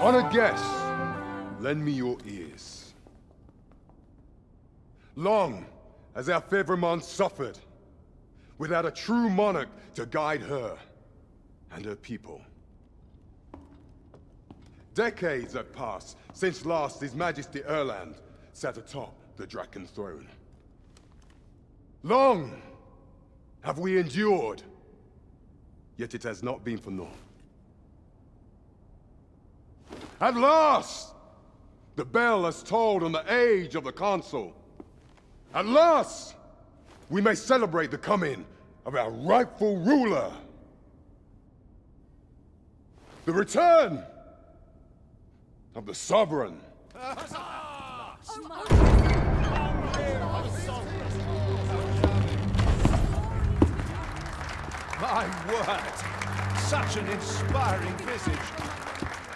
On a guess, lend me your ears. Long has our Fevrimon suffered, without a true monarch to guide her and her people. Decades have passed since last His Majesty Erland sat atop the Draken throne. Long have we endured, yet it has not been for naught. At last, the bell has tolled on the age of the console. At last, we may celebrate the coming of our rightful ruler. The return of the sovereign. My word! Such an inspiring visage.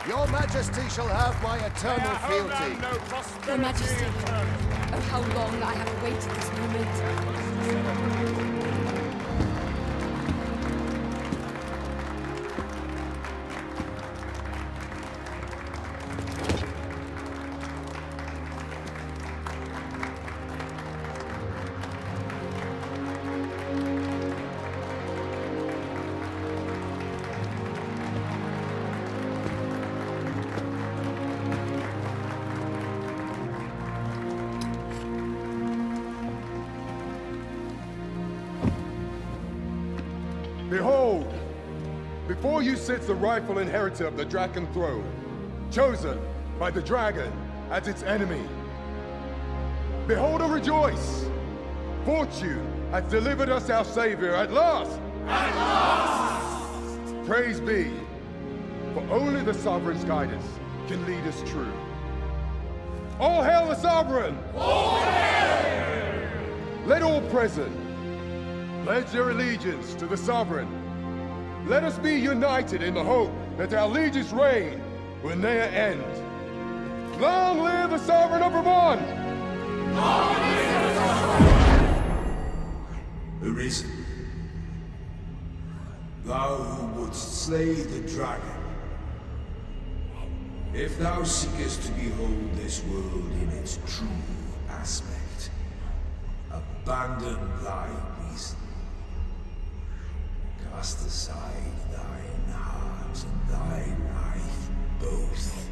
Your Majesty shall have my eternal fealty. Your Majesty, oh how long I have awaited this moment. Behold, before you sits the rightful inheritor of the Draken throne, chosen by the dragon as its enemy. Behold and rejoice! Fortune has delivered us our savior at last! At last! Praise be, for only the sovereign's guidance can lead us true. All hail the sovereign! All hail! Let all present pledge their allegiance to the sovereign. Let us be united in the hope that our liege's reign will ne'er end. Long live the sovereign of Vermont! Long live the sovereign! Arisen, thou who wouldst slay the dragon, if thou seekest to behold this world in its true aspect, abandon thy reason. Cast aside thine heart and thy life both.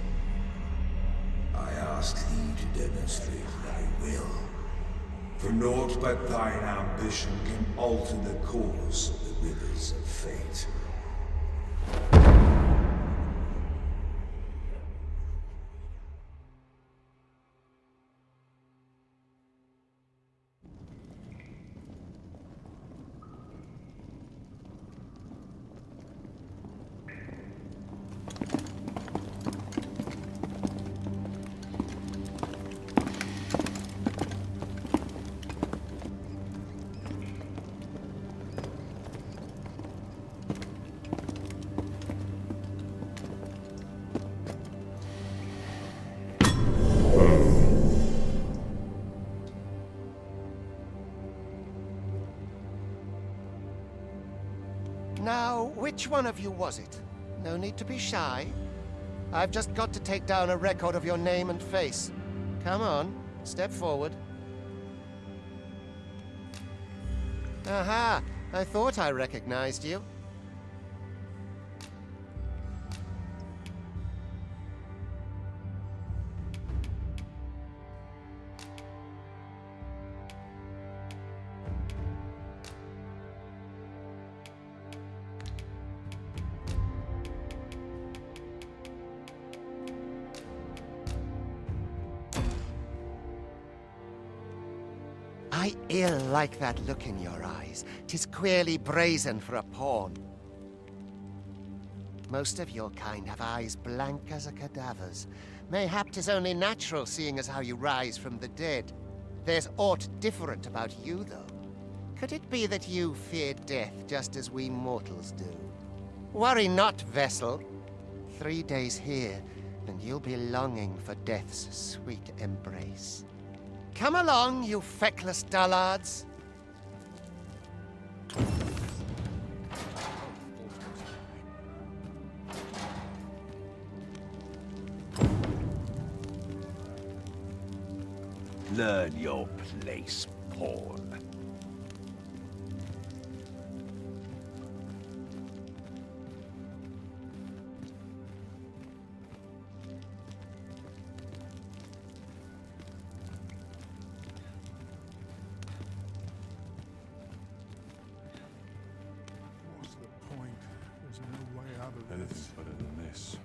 I ask thee to demonstrate thy will, for naught but thine ambition can alter the course of the rivers of fate. Now, which one of you was it? No need to be shy. I've just got to take down a record of your name and face. Come on, step forward. Aha! I thought I recognized you. I ill like that look in your eyes. 'Tis queerly brazen for a pawn. Most of your kind have eyes blank as a cadaver's. Mayhap 'tis only natural, seeing as how you rise from the dead. There's aught different about you, though. Could it be that you fear death just as we mortals do? Worry not, vessel. 3 days here, and you'll be longing for death's sweet embrace. Come along, you feckless dullards. Learn your place, Paul. What's the point? There's no way out of Anything's this. better than this.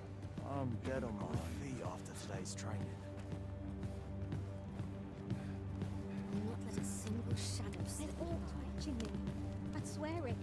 I'm dead on my feet after today's training. I'll not let a single shadow slip. They're all watching me. I swear it.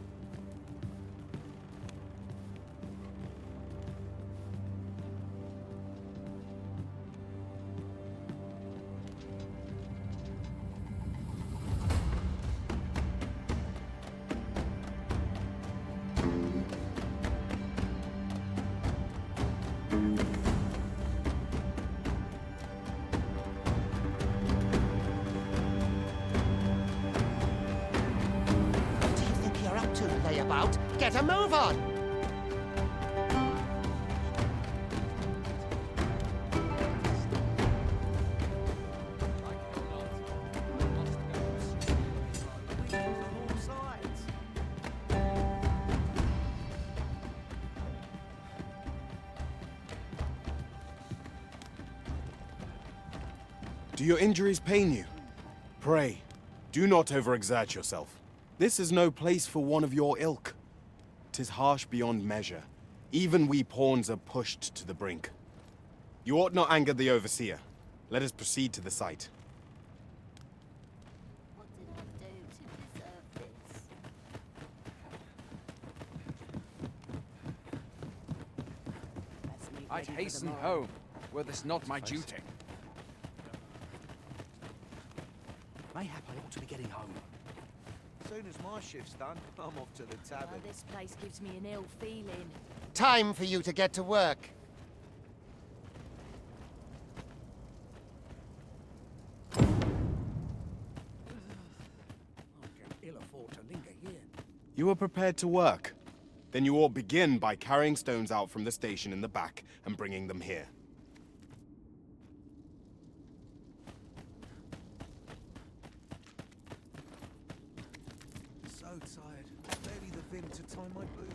What do you think you're up to, layabout? Get a move on! Do your injuries pain you? Pray, do not overexert yourself. This is no place for one of your ilk. 'Tis harsh beyond measure. Even we pawns are pushed to the brink. You ought not anger the overseer. Let us proceed to the site. What did I do to deserve this? I'd hasten home, were this not my duty. Mayhap I ought to be getting home. As soon as my shift's done, I'm off to the tavern. This place gives me an ill feeling. Time for you to get to work. I can ill afford to linger here. You are prepared to work. Then you ought begin by carrying stones out from the station in the back and bringing them here. So tired. Barely the vim to tie my boot.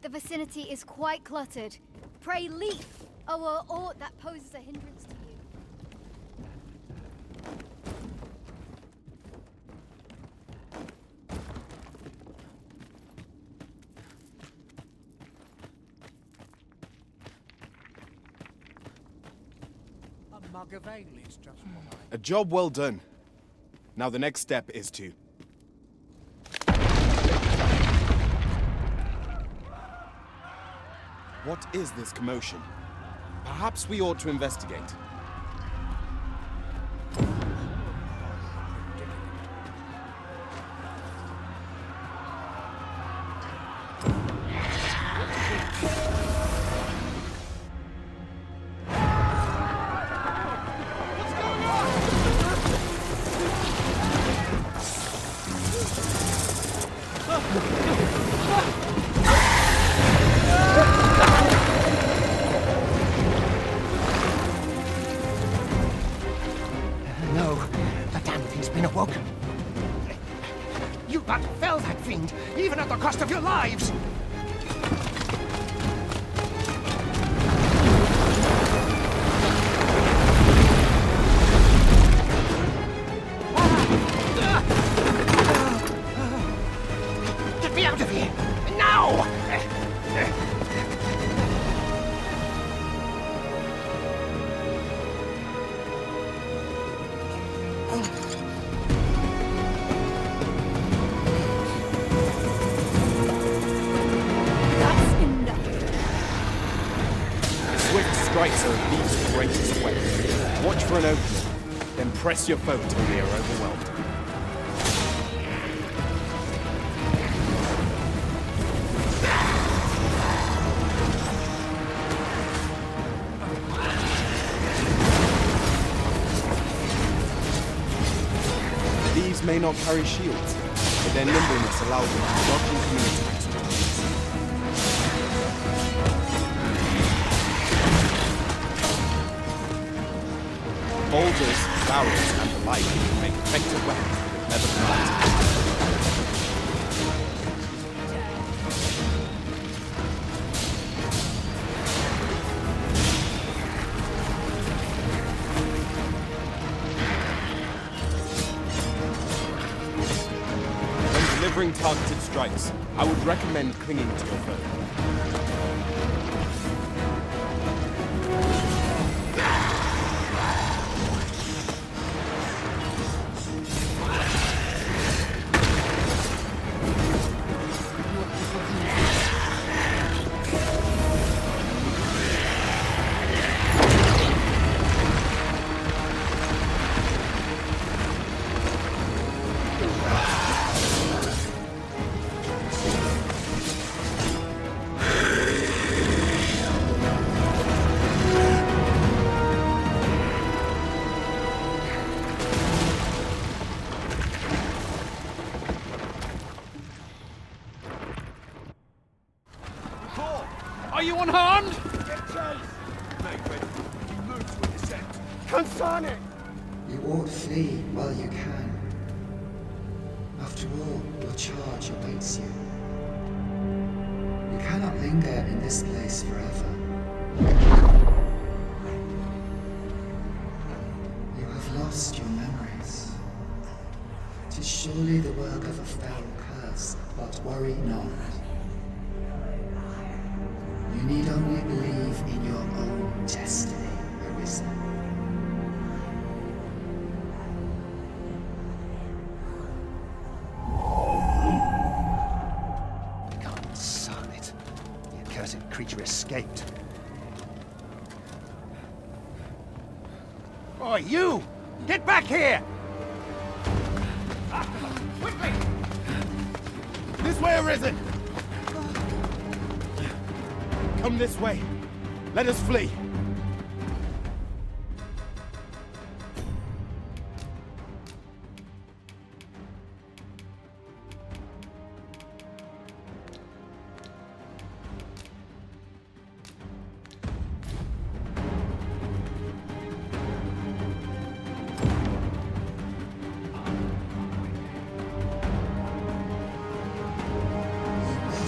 The vicinity is quite cluttered. Pray leap, or aught that poses a hindrance to you. A mug of ale is just what I... A job well done. Now the next step is to... What is this commotion? Perhaps we ought to investigate. No, the damn thing's been awoken. You but fell that fiend, even at the cost of your lives! Get me out of here! Now! strikes are a thief's greatest weapon. Watch for an opening, then press your foe till they are overwhelmed. These may not carry shields, but their nimbleness allows them to dodge incoming attacks with ease. Boulders, barrels, and the like can make effective weapons with never combated. When delivering targeted strikes, I would recommend clinging to your foe. Are you unharmed? You ought flee while you can. After all, your charge awaits you. You cannot linger in this place forever. You have lost your memories. 'Tis surely the work of a fell curse, but worry not. You need only believe in your own destiny, Arisen. Son it. The accursed creature escaped. Oh, you! Get back here! Quickly! This way, Arisen! Come this way. Let us flee.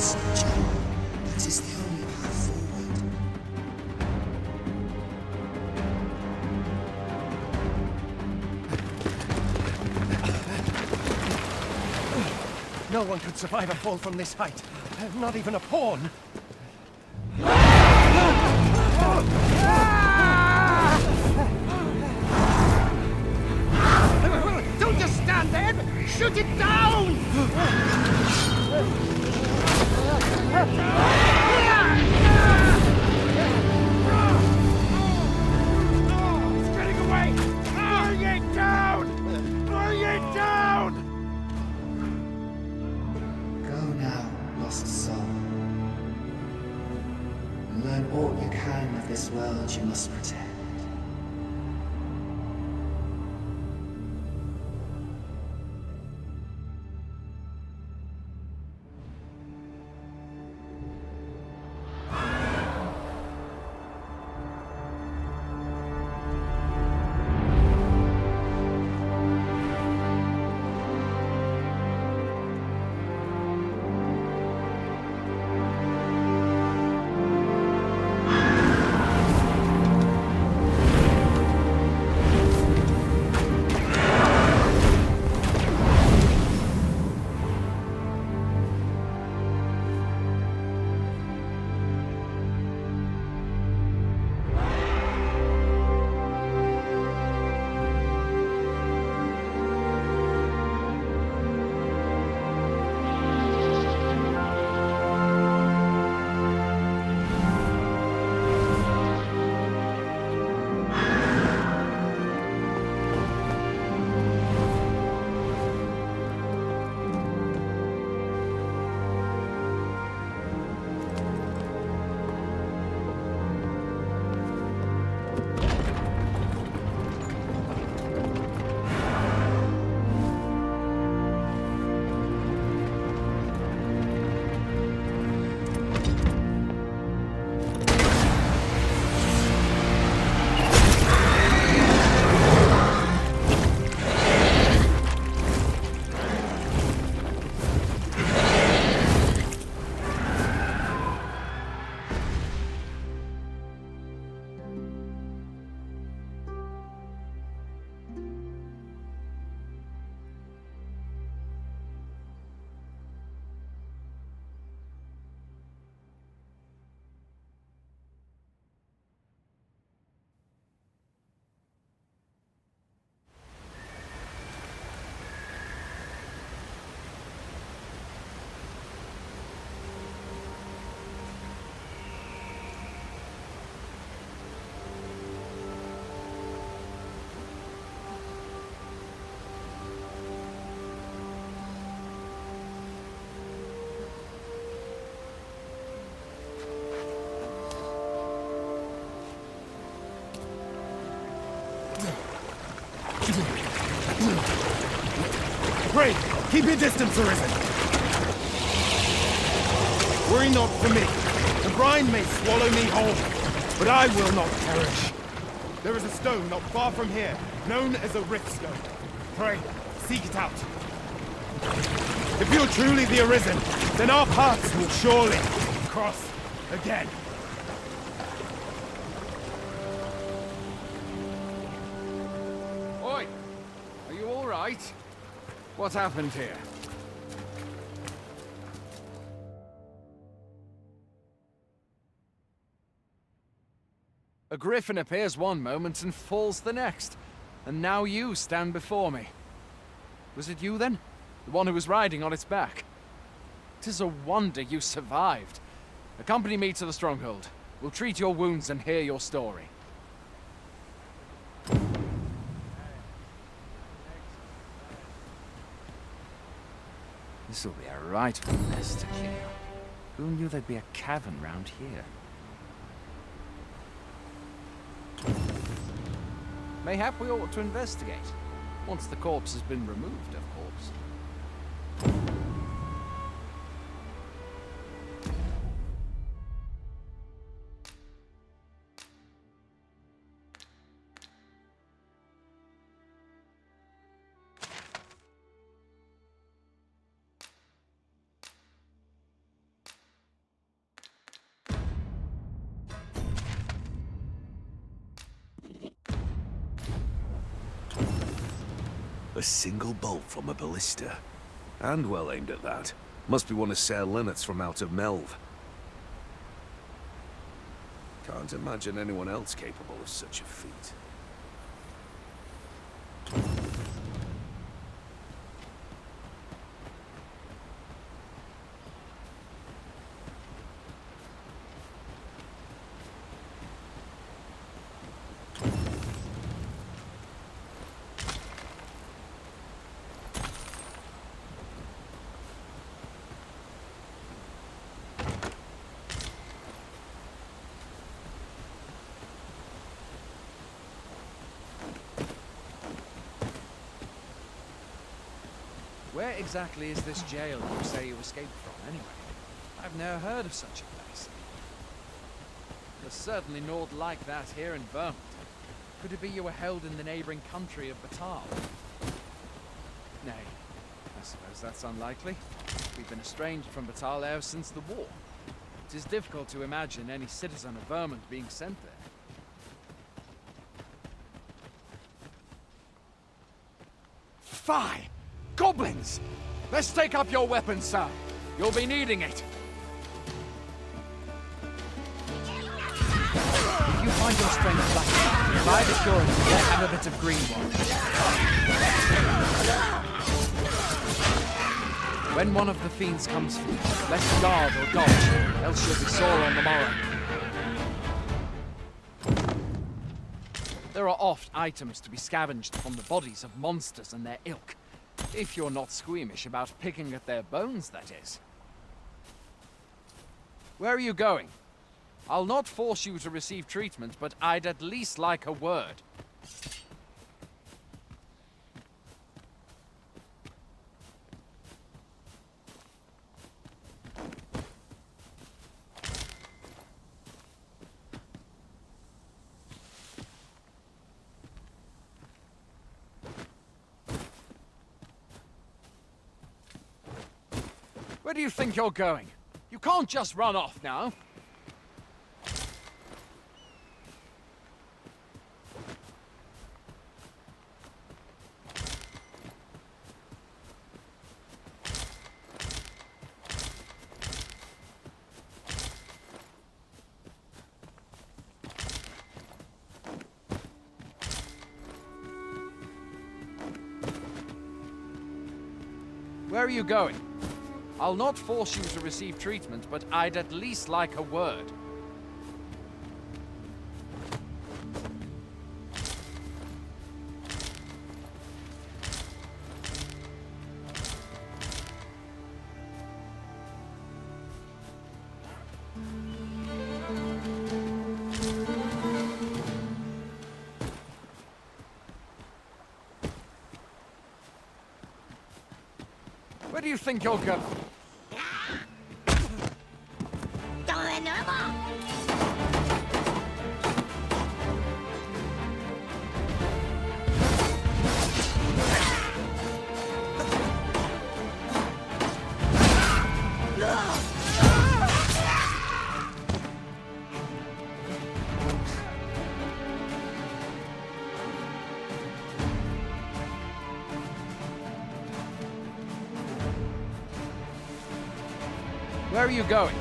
Yes, John. That is the only path forward. No one could survive a fall from this height. Not even a pawn. Don't just stand there! Shoot it down! It's getting away! Bring it down! Bring it down! Go now, lost soul. And learn all you can of this world you must protect. Pray, keep your distance, Arisen. Worry not for me. The brine may swallow me whole, but I will not perish. There is a stone not far from here, known as a rift stone. Pray, seek it out. If you're truly the Arisen, then our paths will surely cross again. Oi! Are you all right? What happened here? A griffin appears one moment and falls the next. And now you stand before me. Was it you then? The one who was riding on its back? 'Tis a wonder you survived. Accompany me to the stronghold. We'll treat your wounds and hear your story. This'll be a right mess to clean up. Who knew there'd be a cavern round here? Mayhap we ought to investigate. Once the corpse has been removed, of course. A single bolt from a ballista. And well aimed at that. Must be one of Sir Leonard's from out of Melve. Can't imagine anyone else capable of such a feat. Where exactly is this jail you say you escaped from, anyway? I've never heard of such a place. There's certainly naught like that here in Vermont. Could it be you were held in the neighboring country of Batal? Nay, I suppose that's unlikely. We've been estranged from Batal ever since the war. It is difficult to imagine any citizen of Vermont being sent there. Fie! Goblins! Let's take up your weapons, sir. You'll be needing it. If you find your strength lacking, buy the cure and have a bit of green one. When one of the fiends comes for you, let's guard or dodge, else you'll be sore on the morrow. There are oft items to be scavenged from the bodies of monsters and their ilk. If you're not squeamish about picking at their bones, that is. Where are you going? I'll not force you to receive treatment, but I'd at least like a word. Where do you think you're going? You can't just run off now. Where are you going? I'll not force you to receive treatment, but I'd at least like a word. Where do you think you'll go? Where are you going?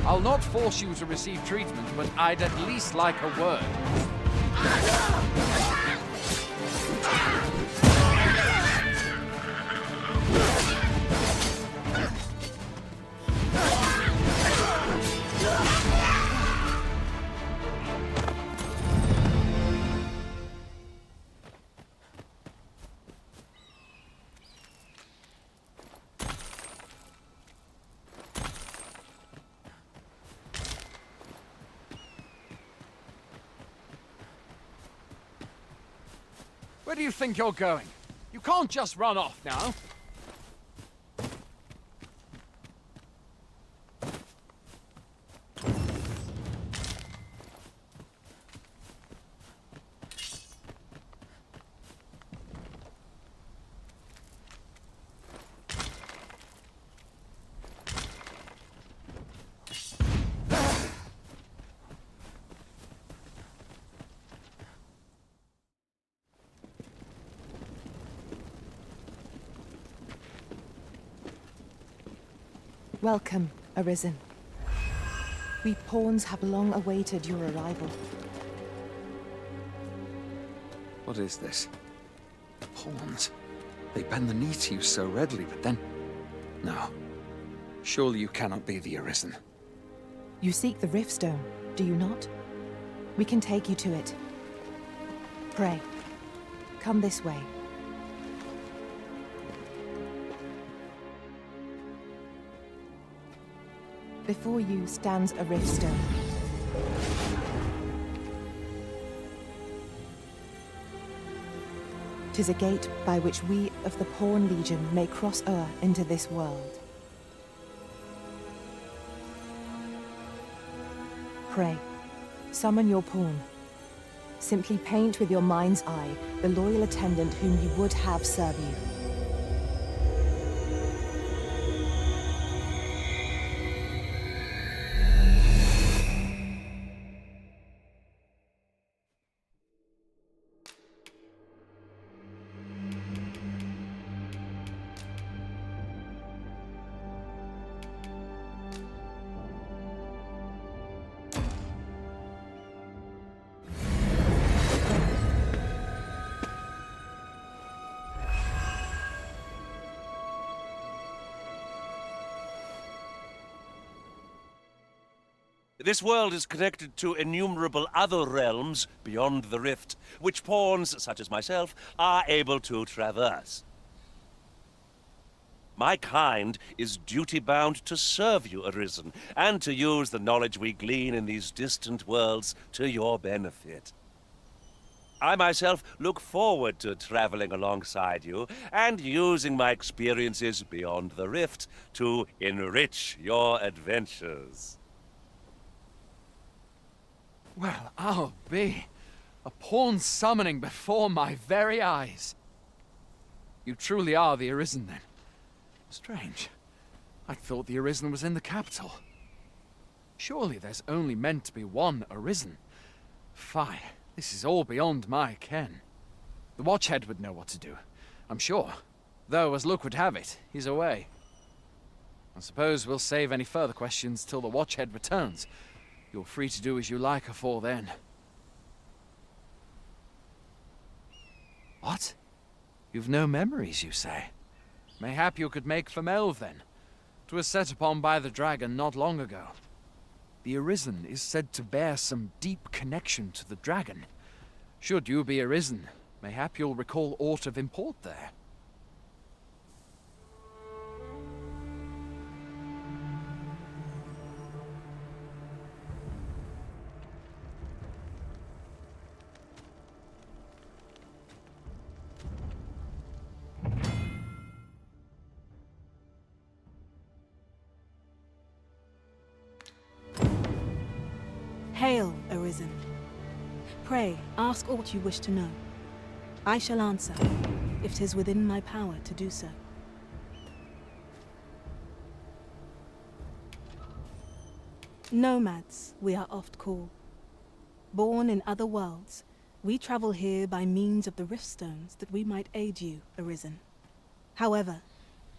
I'll not force you to receive treatment, but I'd at least like a word. Where do you think you're going? You can't just run off now. Welcome, Arisen. We pawns have long awaited your arrival. What is this? The pawns. They bend the knee to you so readily, but then... No. Surely you cannot be the Arisen. You seek the Riftstone, do you not? We can take you to it. Pray. Come this way. Before you stands a Riftstone. "'Tis a gate by which we of the Pawn Legion may cross o'er into this world. Pray, summon your pawn. Simply paint with your mind's eye the loyal attendant whom you would have serve you. This world is connected to innumerable other realms beyond the rift, which pawns, such as myself, are able to traverse. My kind is duty-bound to serve you, Arisen, and to use the knowledge we glean in these distant worlds to your benefit. I myself look forward to traveling alongside you and using my experiences beyond the rift to enrich your adventures. Well, I'll be. A pawn summoning before my very eyes. You truly are the Arisen, then. Strange. I thought the Arisen was in the capital. Surely there's only meant to be one Arisen. Fie, this is all beyond my ken. The Watchhead would know what to do, I'm sure. Though, as luck would have it, he's away. I suppose we'll save any further questions till the Watchhead returns. You're free to do as you like afore then. What? You've no memories, you say? Mayhap you could make for Melve, then. 'Twas set upon by the dragon not long ago. The Arisen is said to bear some deep connection to the dragon. Should you be Arisen, mayhap you'll recall aught of import there. Hail, Arisen. Pray, ask aught you wish to know. I shall answer, if 'tis within my power to do so. Nomads, we are oft called. Born in other worlds, we travel here by means of the rift stones that we might aid you, Arisen. However,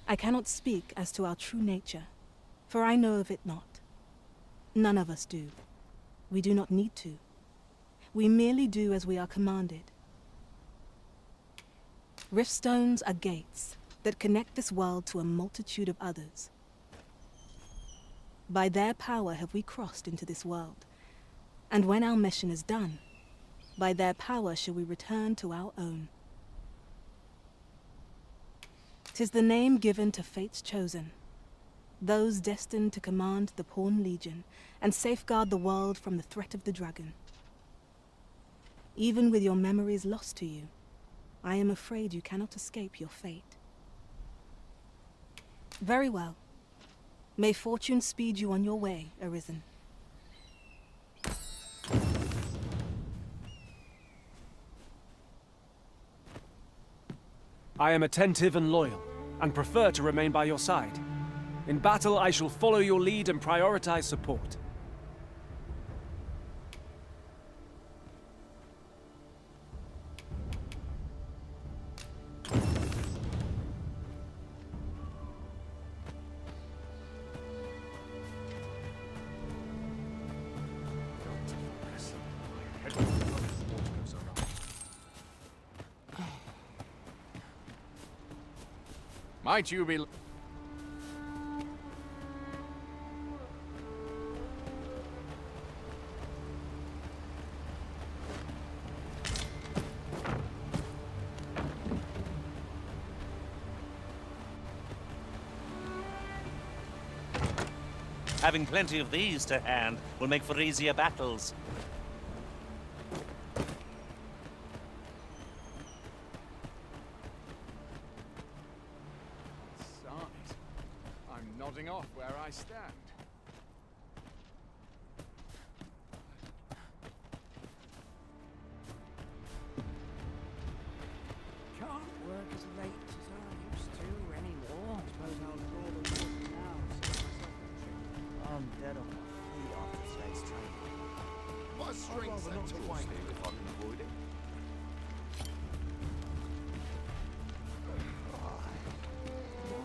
I cannot speak as to our true nature, for I know of it not. None of us do. We do not need to. We merely do as we are commanded. Rift stones are gates that connect this world to a multitude of others. By their power have we crossed into this world, and when our mission is done, by their power shall we return to our own. 'Tis the name given to fate's chosen, those destined to command the Pawn Legion and safeguard the world from the threat of the dragon. Even with your memories lost to you, I am afraid you cannot escape your fate. Very well. May fortune speed you on your way, Arisen. I am attentive and loyal, and prefer to remain by your side. In battle, I shall follow your lead and prioritize support. Might you be... Having plenty of these to hand will make for easier battles. Sight. I'm nodding off where I stand. Can't work as late as I used to anymore. Suppose I'll draw the wood now. I'm dead on my feet after today's training. My strength's not to wait if I can avoid it.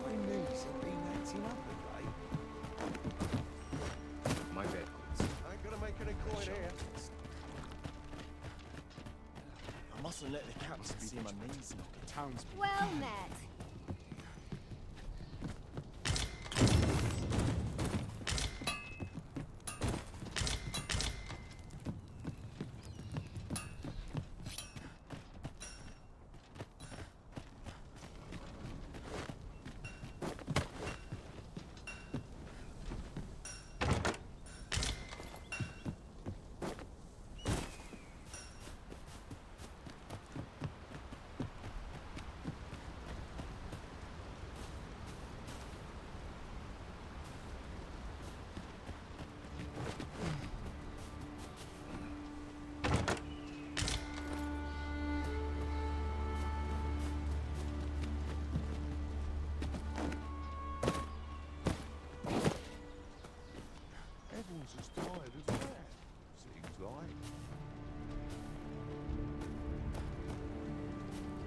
My knees have been acting up today. My bed. I ain't gonna make any coin here. I mustn't let the captain see my knees knock it. Townspeople. Well met. Everyone's as tired as that, seems like.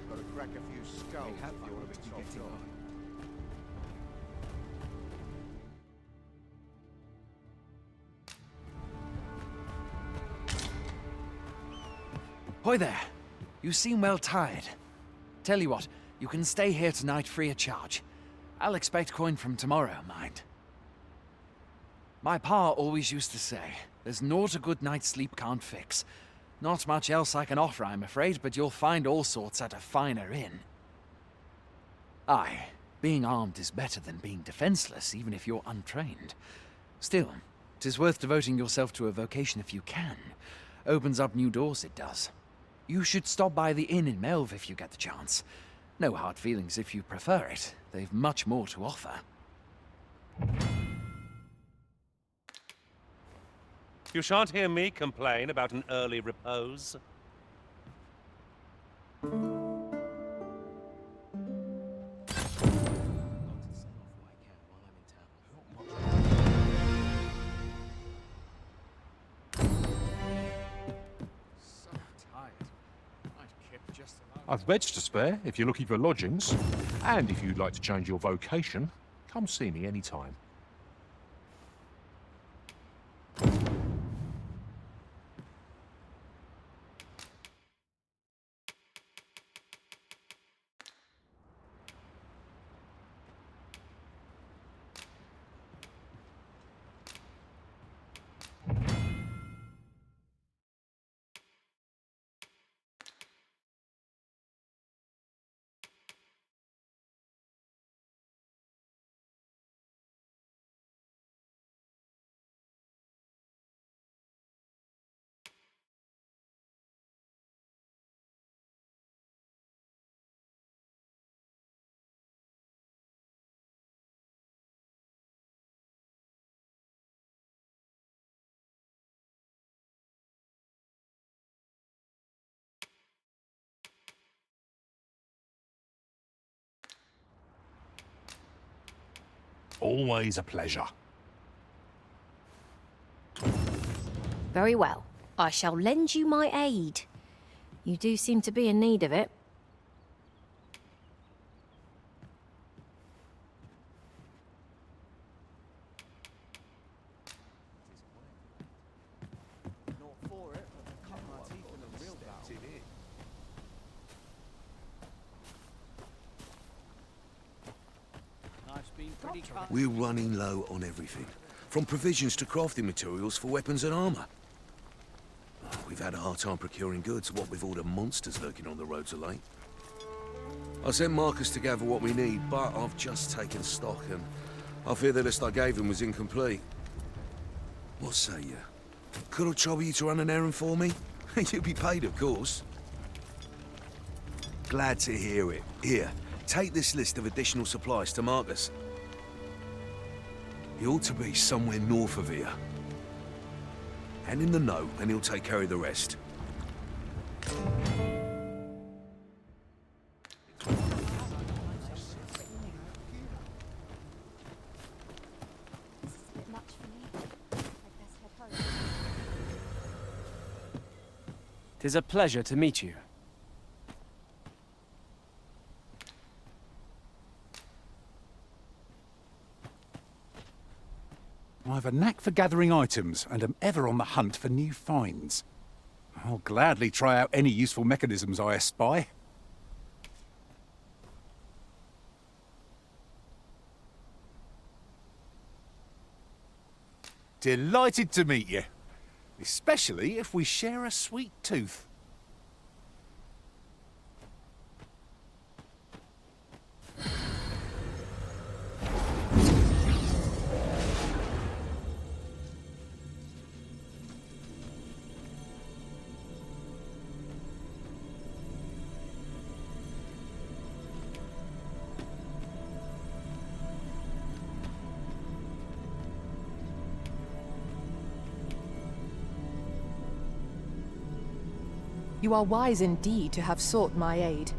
Got to crack a few skulls if you want to be topped off. Hoy there. You seem well tired. Tell you what, you can stay here tonight free of charge. I'll expect coin from tomorrow, mind. My pa always used to say, there's naught a good night's sleep can't fix. Not much else I can offer, I'm afraid, but you'll find all sorts at a finer inn. Aye, being armed is better than being defenseless, even if you're untrained. Still, 'tis worth devoting yourself to a vocation if you can. Opens up new doors, it does. You should stop by the inn in Melve if you get the chance. No hard feelings if you prefer it. They've much more to offer. You shan't hear me complain about an early repose. I've beds to spare if you're looking for lodgings. And if you'd like to change your vocation, come see me anytime. Always a pleasure. Very well. I shall lend you my aid. You do seem to be in need of it. Not for it, but I cut my teeth in a real battle. Life's been pretty cut. We're running low on everything, from provisions to crafting materials for weapons and armor. We've had a hard time procuring goods, what with all the monsters lurking on the roads of late. I sent Marcus to gather what we need, but I've just taken stock and I fear the list I gave him was incomplete. What say you? Could I trouble you to run an errand for me? You'll be paid, of course. Glad to hear it. Here, take this list of additional supplies to Marcus. He ought to be somewhere north of here. Hand him the note, and he'll take care of the rest. Tis a pleasure to meet you. I've a knack for gathering items and am ever on the hunt for new finds. I'll gladly try out any useful mechanisms I espy. Delighted to meet you. Especially if we share a sweet tooth. You are wise indeed to have sought my aid.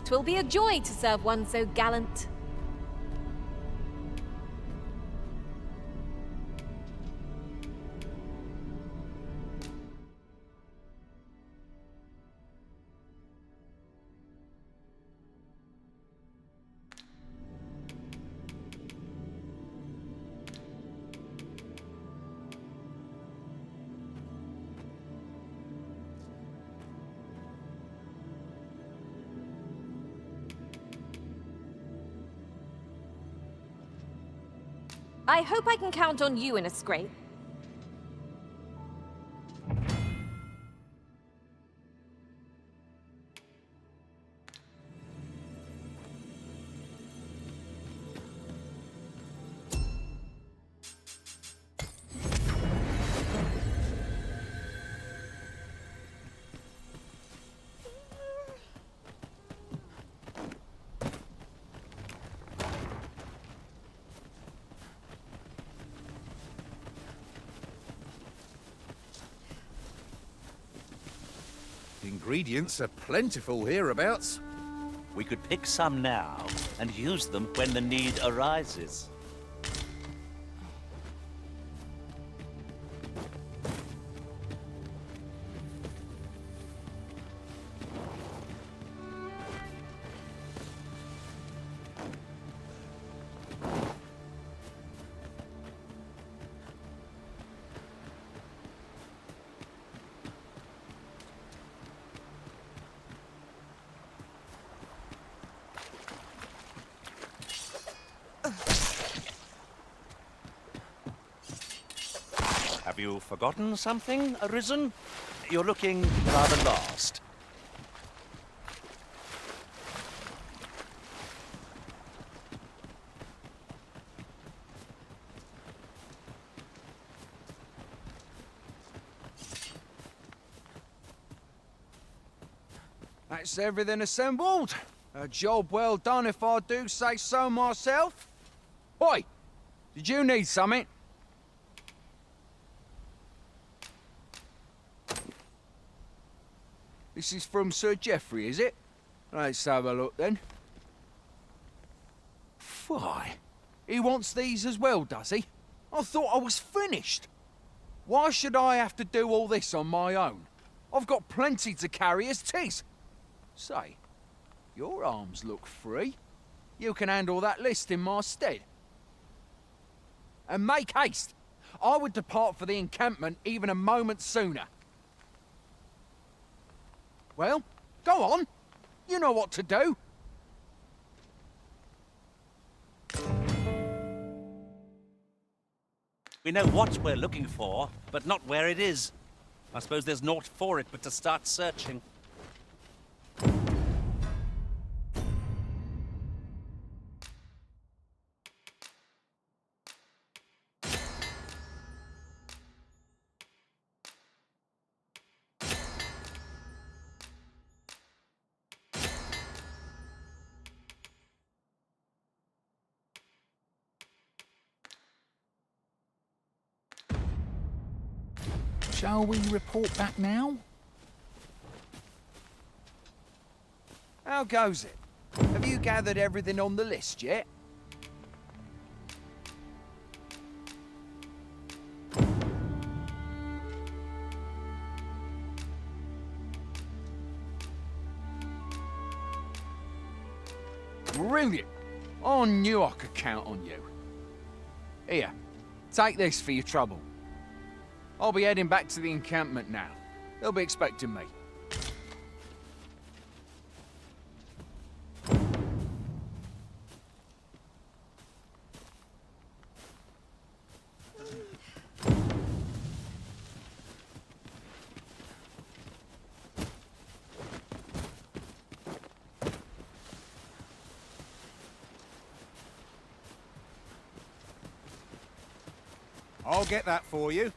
Twill be a joy to serve one so gallant. I hope I can count on you in a scrape. Ingredients are plentiful hereabouts. We could pick some now and use them when the need arises. Have you forgotten something, Arisen? You're looking rather lost. That's everything assembled. A job well done if I do say so myself. Oi! Did you need something? This is from Sir Geoffrey, is it? Let's have a look then. Why? He wants these as well, does he? I thought I was finished. Why should I have to do all this on my own? I've got plenty to carry as 'tis. Say, your arms look free. You can handle that list in my stead. And make haste. I would depart for the encampment even a moment sooner. Well, go on. You know what to do. We know what we're looking for, but not where it is. I suppose there's naught for it but to start searching. Shall we report back now? How goes it? Have you gathered everything on the list yet? Brilliant! I knew I could count on you. Here, take this for your trouble. I'll be heading back to the encampment now. They'll be expecting me. I'll get that for you.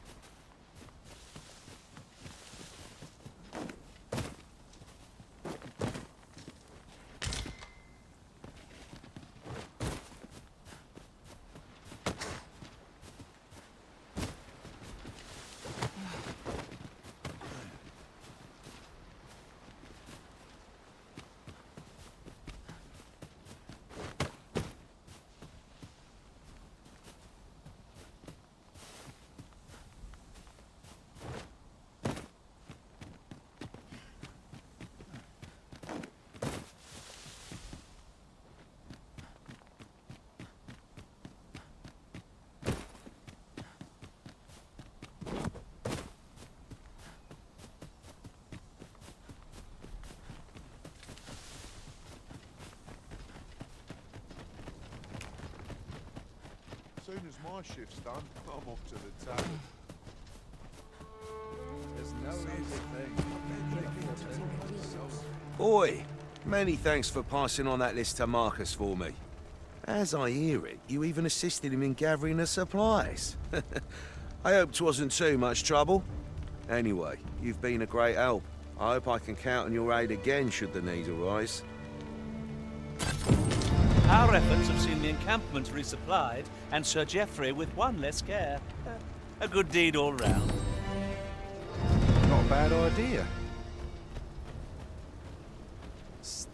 As soon as my shift's done, I'm off to the tavern. There's no easy thing. Oi, many thanks for passing on that list to Marcus for me. As I hear it, you even assisted him in gathering the supplies. I hope 'twasn't too much trouble. Anyway, you've been a great help. I hope I can count on your aid again should the need arise. Our efforts have seen the encampment resupplied, and Sir Geoffrey with one less care. A good deed all round. Not a bad idea.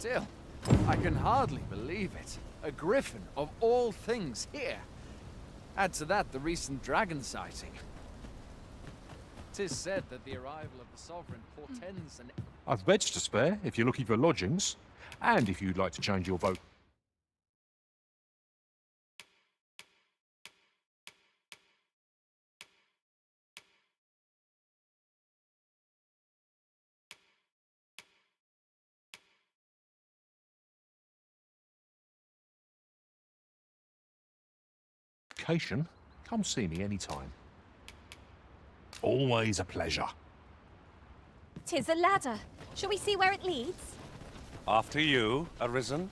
Still, I can hardly believe it. A griffin of all things here. Add to that the recent dragon sighting. 'Tis said that the arrival of the Sovereign portends an... I've beds to spare if you're looking for lodgings, and if you'd like to change your vote. Vocation, come see me anytime. Always a pleasure. 'Tis a ladder. Shall we see where it leads? After you, Arisen.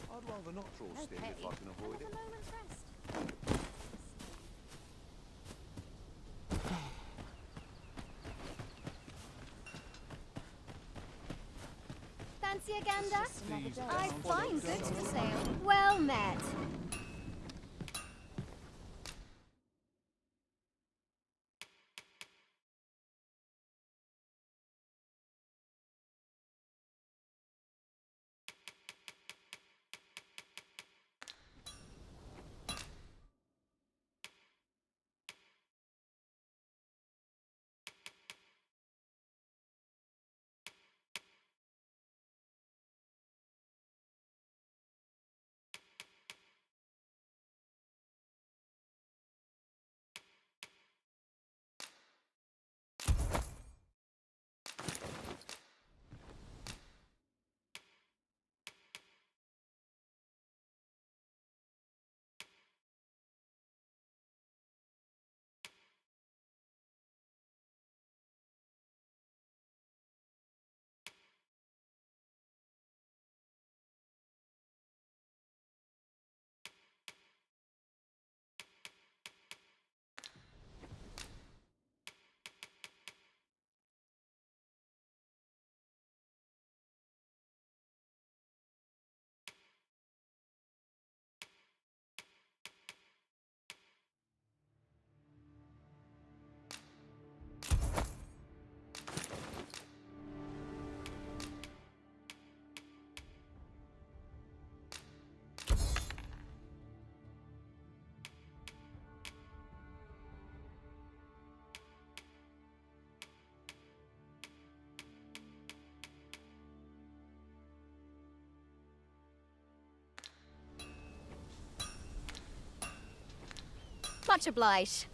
I'd rather not draw steam if I can avoid it. Fancy a gander? I find goods for sale. Well met. Much obliged.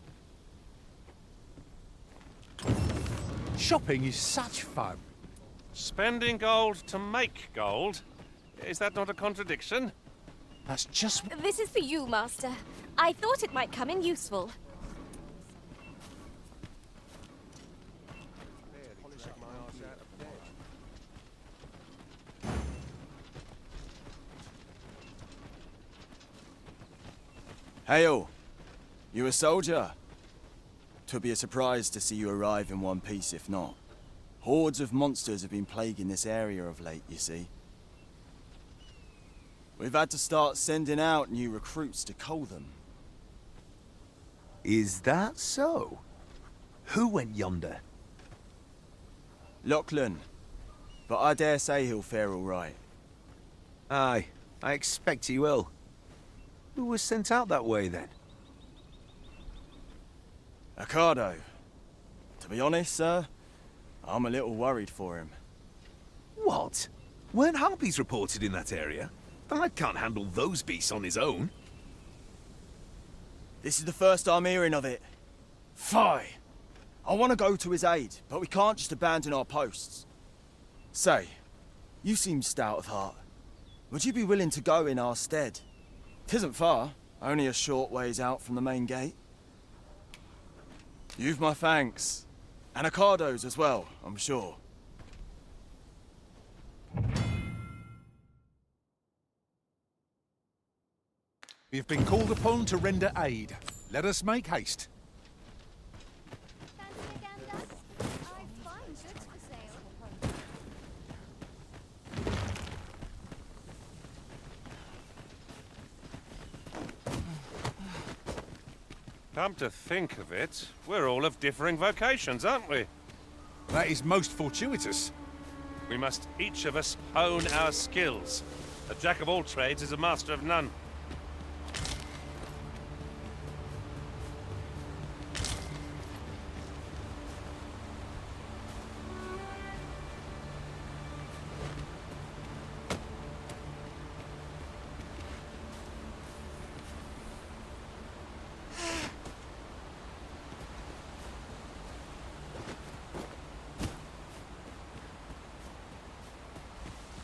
Shopping is such fun. Spending gold to make gold? Is that not a contradiction? That's just... This is for you, Master. I thought it might come in useful. Hail! You a soldier? 'Twould be a surprise to see you arrive in one piece if not. Hordes of monsters have been plaguing this area of late, you see. We've had to start sending out new recruits to cull them. Is that so? Who went yonder? Lachlan. But I dare say he'll fare all right. Aye, I expect he will. Who was sent out that way, then? Ocado. To be honest, sir, I'm a little worried for him. What? Weren't harpies reported in that area? The lad can't handle those beasts on his own. This is the first I'm hearing of it. Fie! I want to go to his aid, but we can't just abandon our posts. Say, you seem stout of heart. Would you be willing to go in our stead? 'Tisn't far, only a short ways out from the main gate. You've my thanks. And Ocado's as well, I'm sure. We have been called upon to render aid. Let us make haste. Come to think of it, we're all of differing vocations, aren't we? That is most fortuitous. We must each of us hone our skills. A jack of all trades is a master of none.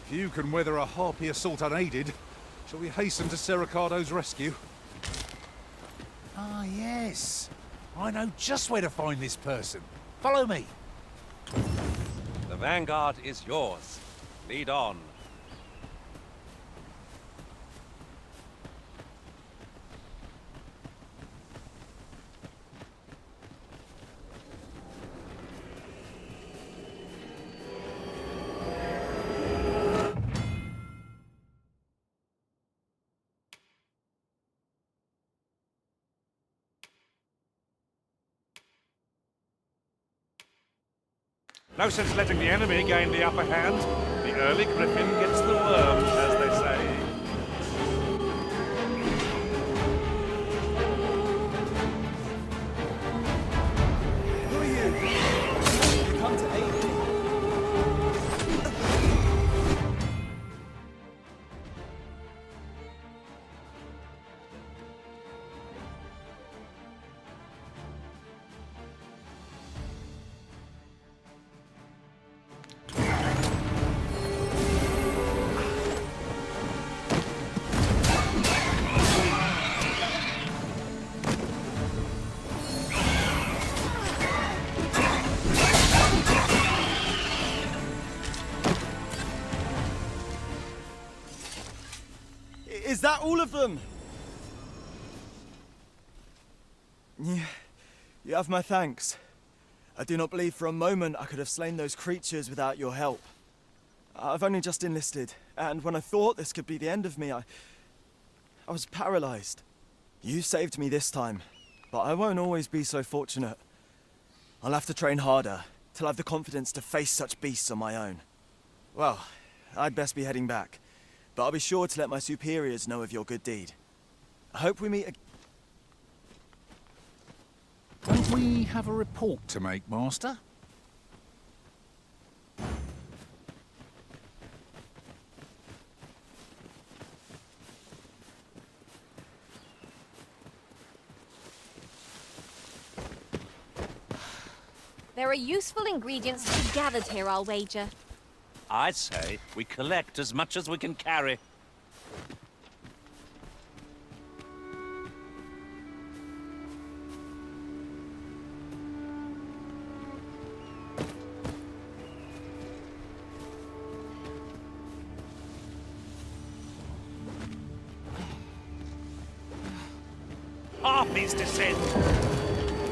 If you can weather a harpy assault unaided, shall we hasten to Ser Ricardo's rescue? Ah, yes. I know just where to find this person. Follow me. The vanguard is yours. Lead on. No sense letting the enemy gain the upper hand. The early griffin gets the worm, as they say. Who are you? You come to aid me. Is that all of them? You have my thanks. I do not believe for a moment I could have slain those creatures without your help. I've only just enlisted, and when I thought this could be the end of me, I was paralyzed. You saved me this time, but I won't always be so fortunate. I'll have to train harder, till I have the confidence to face such beasts on my own. Well, I'd best be heading back. But I'll be sure to let my superiors know of your good deed. I hope we meet again. Don't we have a report to make, Master? There are useful ingredients to be gathered here, I'll wager. I'd say we collect as much as we can carry. Harpies descend.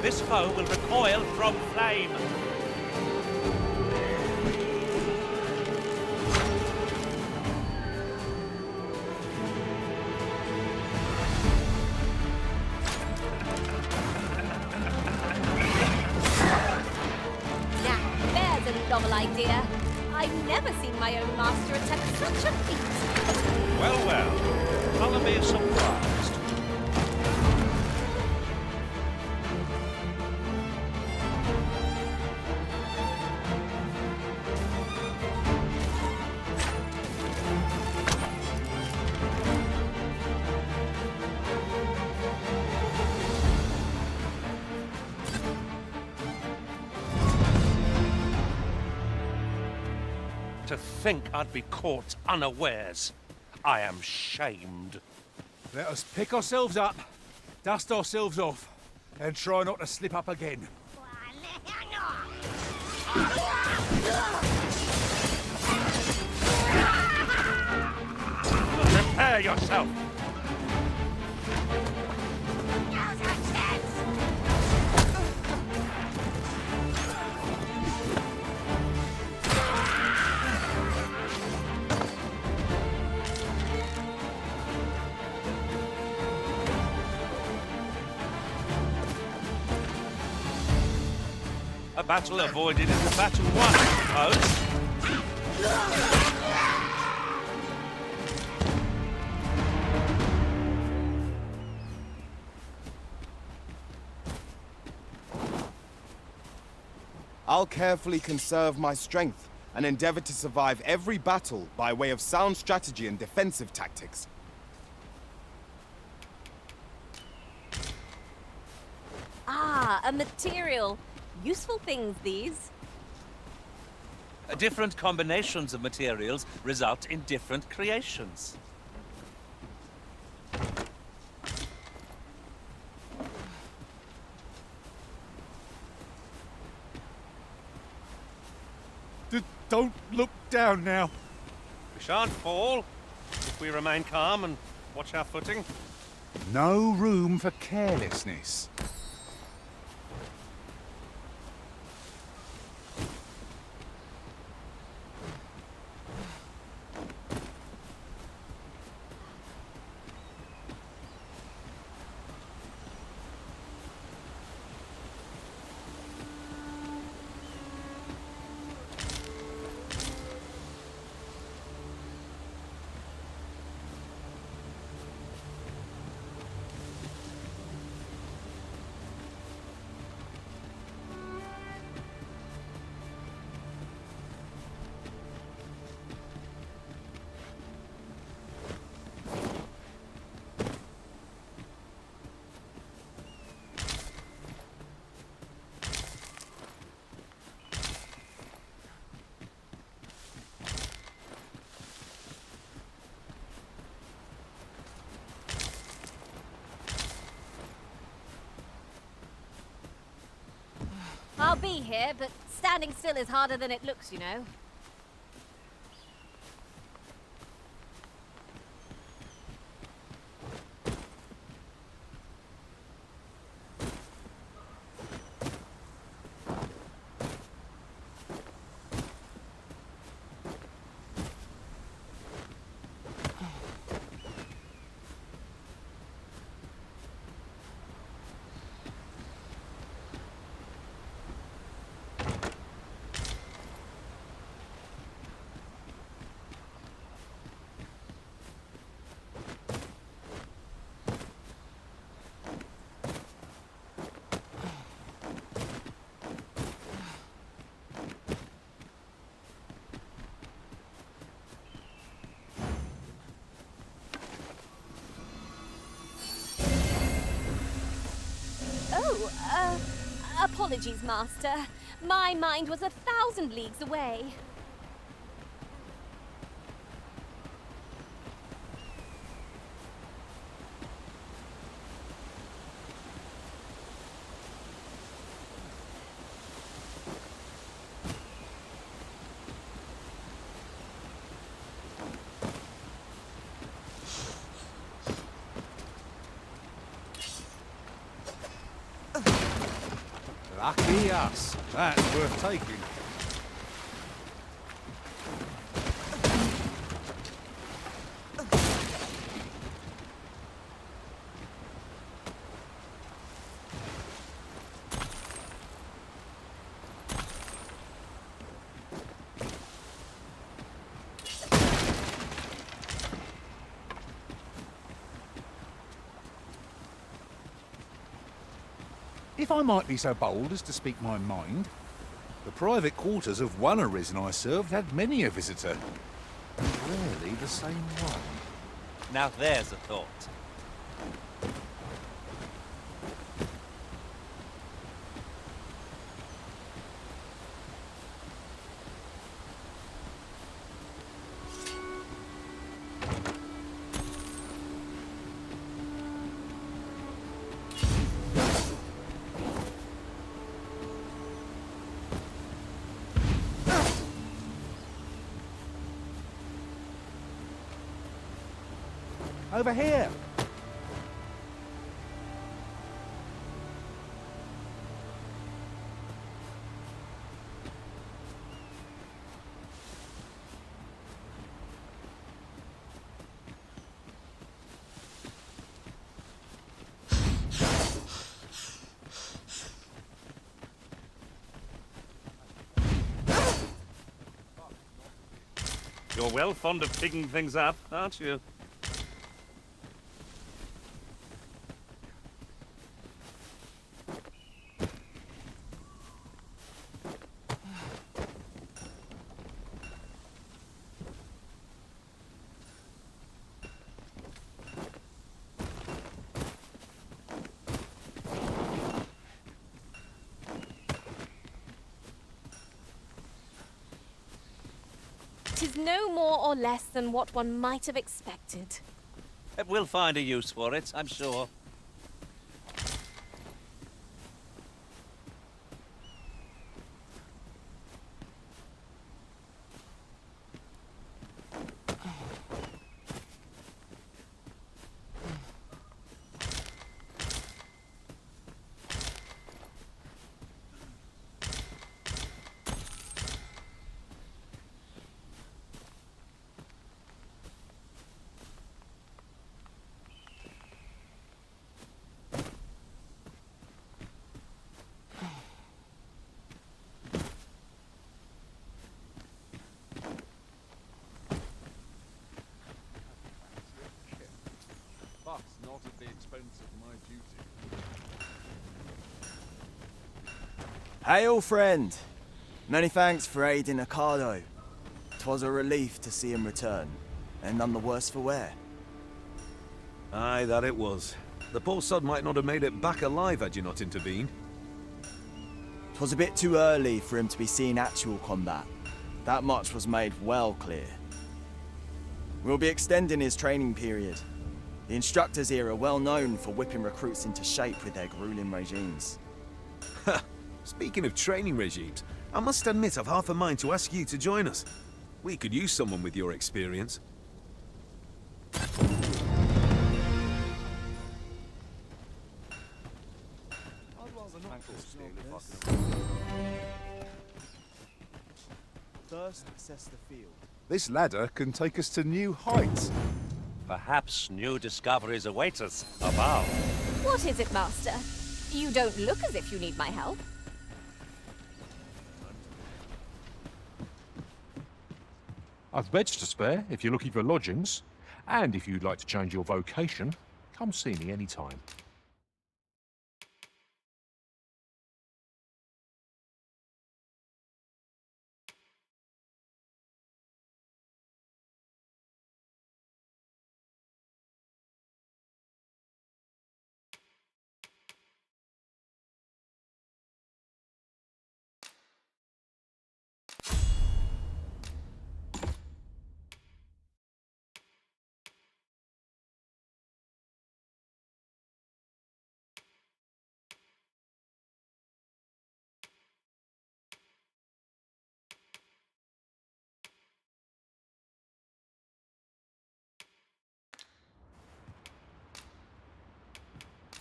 This foe will recoil from flame. Novel idea. I've never seen my own master attempt such a feat. Well, well. I'll be surprised. To think I'd be caught unawares. I am shamed. Let us pick ourselves up, dust ourselves off, and try not to slip up again. Prepare yourself. A battle avoided is a battle won, I suppose. I'll carefully conserve my strength and endeavor to survive every battle by way of sound strategy and defensive tactics. Ah, a material. Useful things, these. Different combinations of materials result in different creations. Don't look down now. We shan't fall if we remain calm and watch our footing. No room for carelessness. I'll be here, but standing still is harder than it looks, you know. Apologies, Master. My mind was 1,000 leagues away. Lucky us. That's worth taking. If I might be so bold as to speak my mind, the private quarters of one Arisen I served had many a visitor. Rarely the same one. Now there's a thought. Over here! You're well fond of picking things up, aren't you? Tis no more or less than what one might have expected. We'll find a use for it, I'm sure. But not at the expense of my duty. Hail, friend! Many thanks for aiding Ocado. 'Twas a relief to see him return, and none the worse for wear. Aye, that it was. The poor sod might not have made it back alive had you not intervened. 'Twas a bit too early for him to be seeing actual combat. That much was made well clear. We'll be extending his training period. The instructors here are well known for whipping recruits into shape with their grueling regimes. Speaking of training regimes, I must admit I've half a mind to ask you to join us. We could use someone with your experience. First, assess the field. This ladder can take us to new heights. Perhaps new discoveries await us above. What is it, Master? You don't look as if you need my help. I've beds to spare if you're looking for lodgings. And if you'd like to change your vocation, come see me anytime.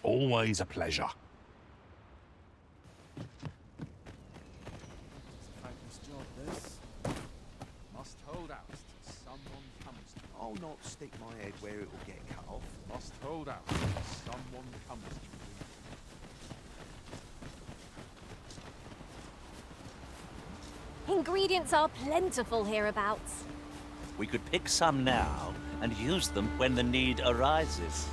Always a pleasure. Thankless job, this. Must hold out till someone comes to me. I'll not stick my head where it will get cut off. Must hold out till someone comes to me. Ingredients are plentiful hereabouts. We could pick some now and use them when the need arises.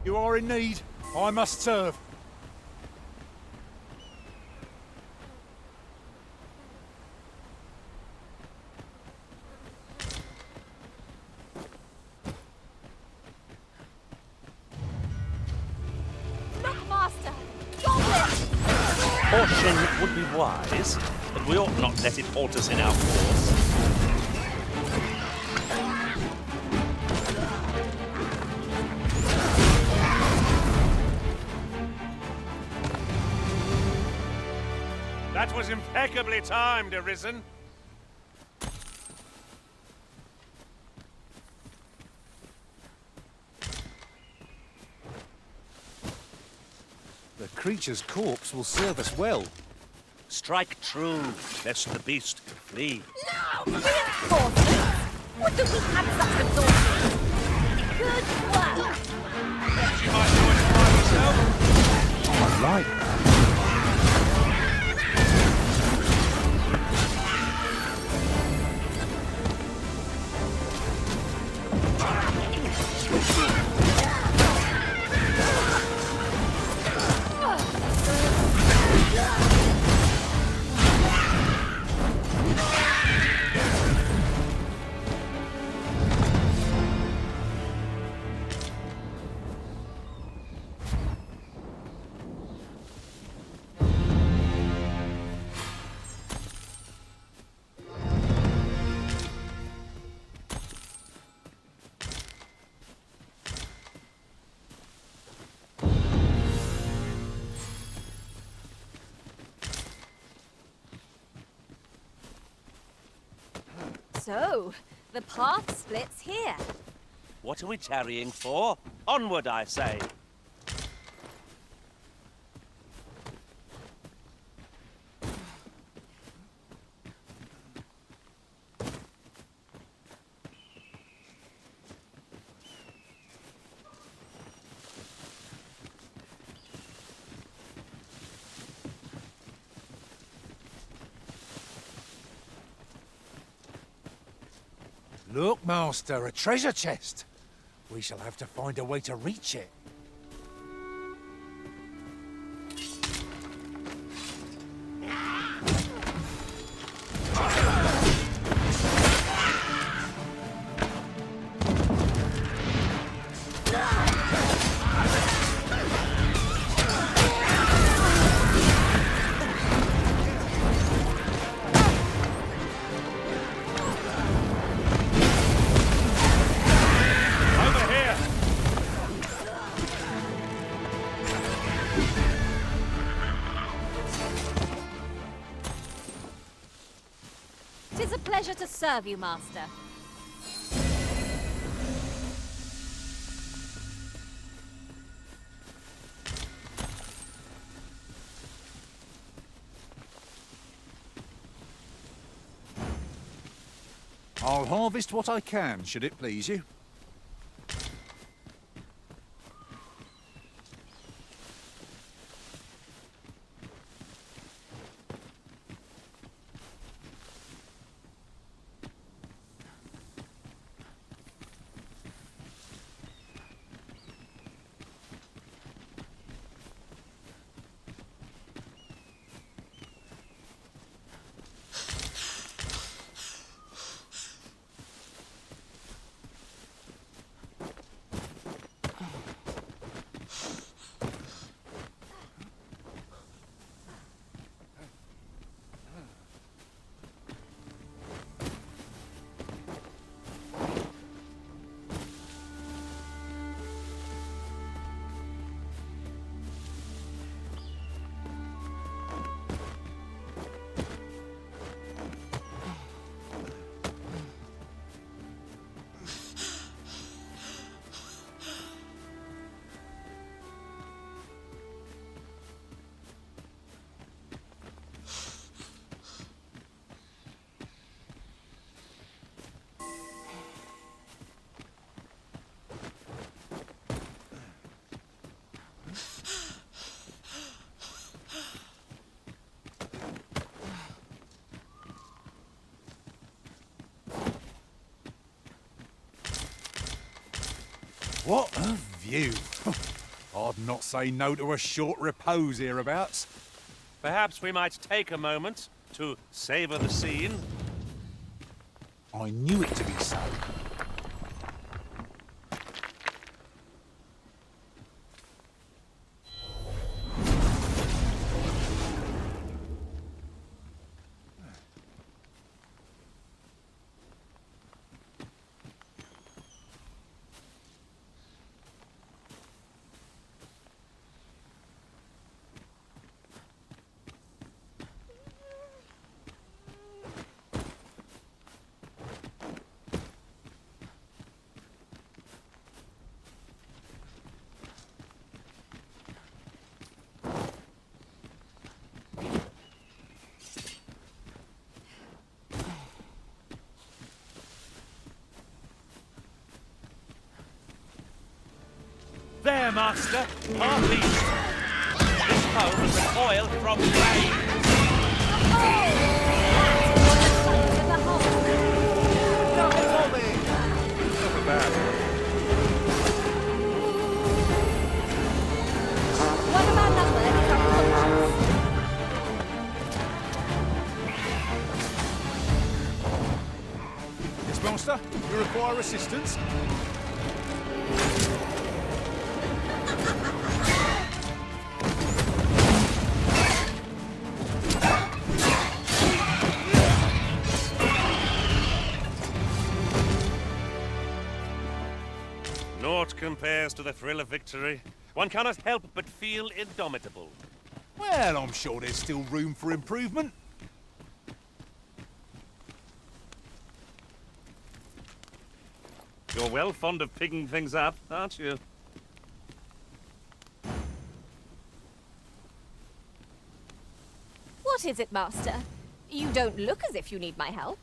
You are in need. I must serve. Look, Master! Goblet! Caution would be wise, but we ought not let it halt us in our course. That was impeccably timed, Arisen. The creature's corpse will serve us well. Strike true, lest the beast flee. No! Reinforcements! Would that we had such resources! Good work! Perhaps you might join us by yourself? I like that. So, the path splits here. What are we tarrying for? Onward, I say. Look, Master, a treasure chest. We shall have to find a way to reach it. Tis a pleasure to serve you, Master. I'll harvest what I can, should it please you. What a view. I'd not say no to a short repose hereabouts. Perhaps we might take a moment to savor the scene. I knew it to be so. there, Master. Half east. This foe will recoil from rain. What about number is unconscious? Yes, Master? You require assistance? Naught compares to the thrill of victory. One cannot help but feel indomitable. Well, I'm sure there's still room for improvement. You're well fond of picking things up, aren't you? What is it, Master? You don't look as if you need my help.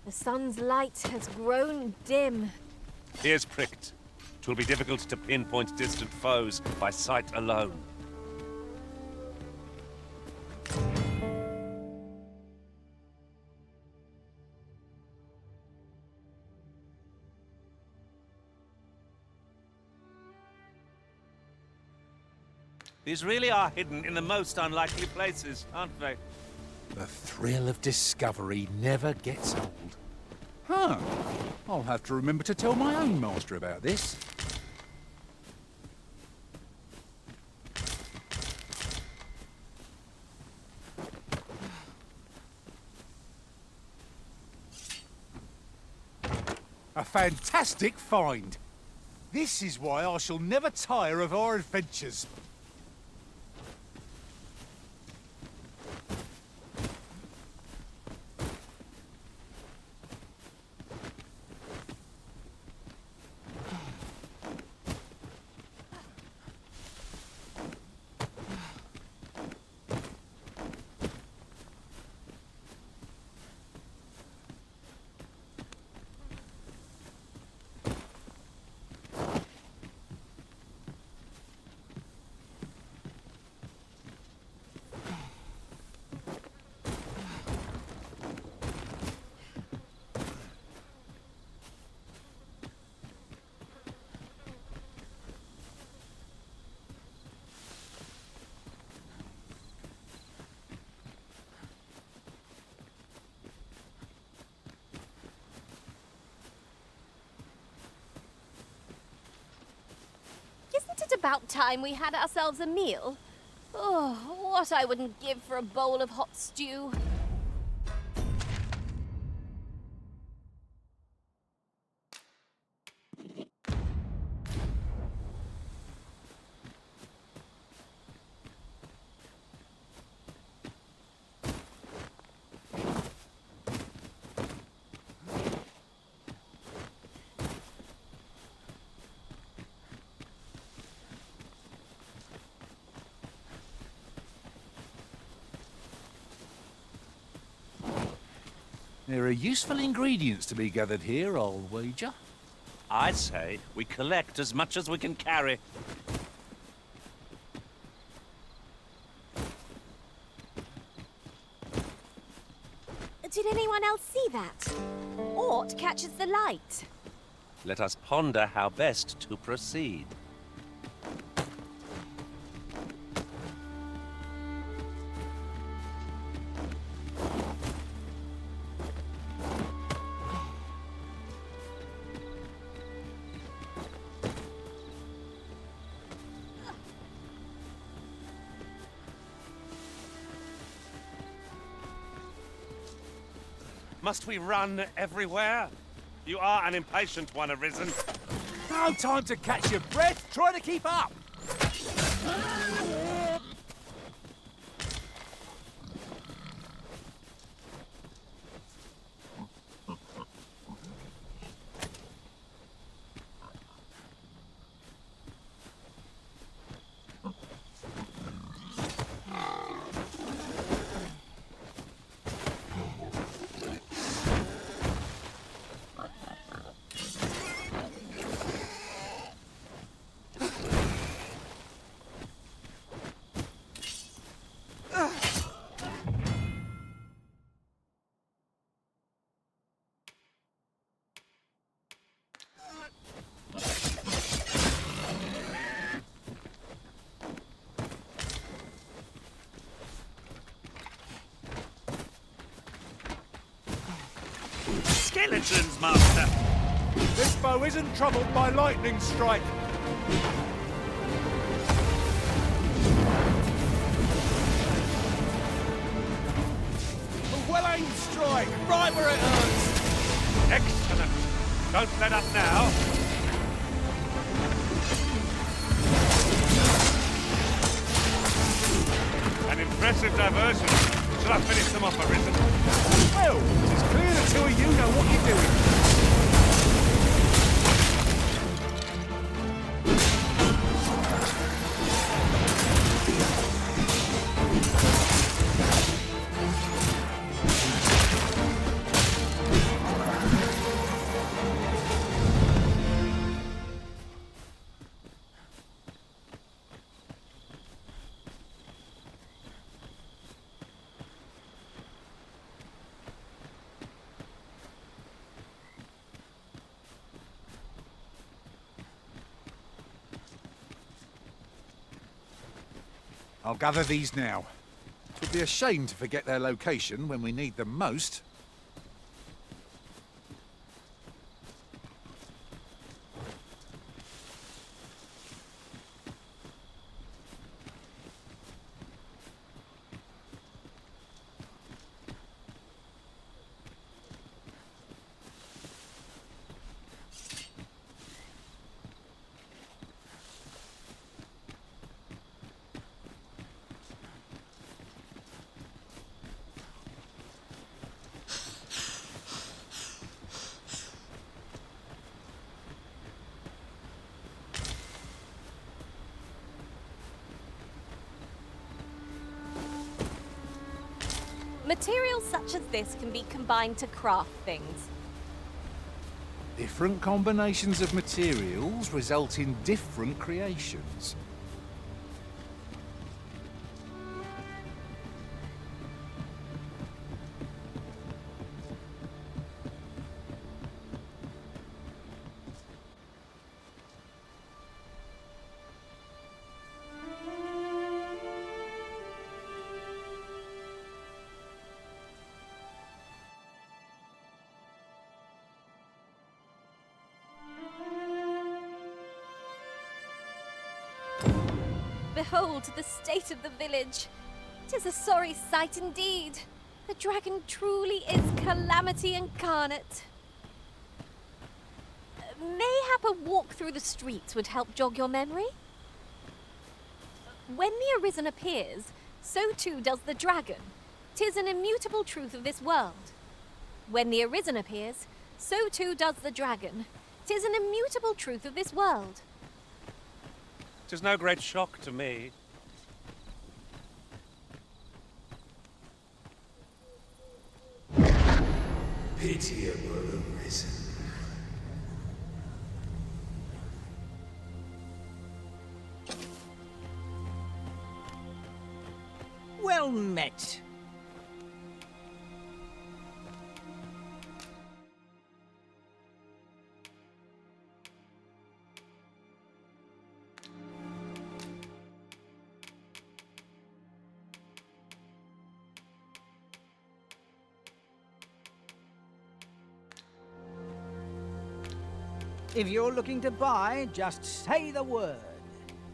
The sun's light has grown dim. Ears pricked. 'Twill be difficult to pinpoint distant foes by sight alone. These really are hidden in the most unlikely places, aren't they? The thrill of discovery never gets old. Huh. I'll have to remember to tell my own master about this. A fantastic find. This is why I shall never tire of our adventures. Isn't it about time we had ourselves a meal? Oh, what I wouldn't give for a bowl of hot stew. There are useful ingredients to be gathered here, I'll wager. I say we collect as much as we can carry. Did anyone else see that? Aught catches the light. Let us ponder how best to proceed. Must we run everywhere? You are an impatient one, Arisen. No time to catch your breath. Try to keep up. Skeletons, Master! This bow isn't troubled by lightning strike. A well-aimed strike, right where it hurts. Excellent! Don't let up now. An impressive diversion. Shall I finish them off, Arisen? Well, it's clear the two of you know what you're doing. I'll gather these now. It would be a shame to forget their location when we need them most. Materials such as this can be combined to craft things. Different combinations of materials result in different creations. Behold the state of the village. 'Tis a sorry sight indeed. The dragon truly is calamity incarnate. Mayhap a walk through the streets would help jog your memory? When the Arisen appears, so too does the dragon. 'Tis an immutable truth of this world. When the Arisen appears, so too does the dragon. 'Tis an immutable truth of this world. 'Tis no great shock to me. Pitiable Arisen. Well met. If you're looking to buy, just say the word.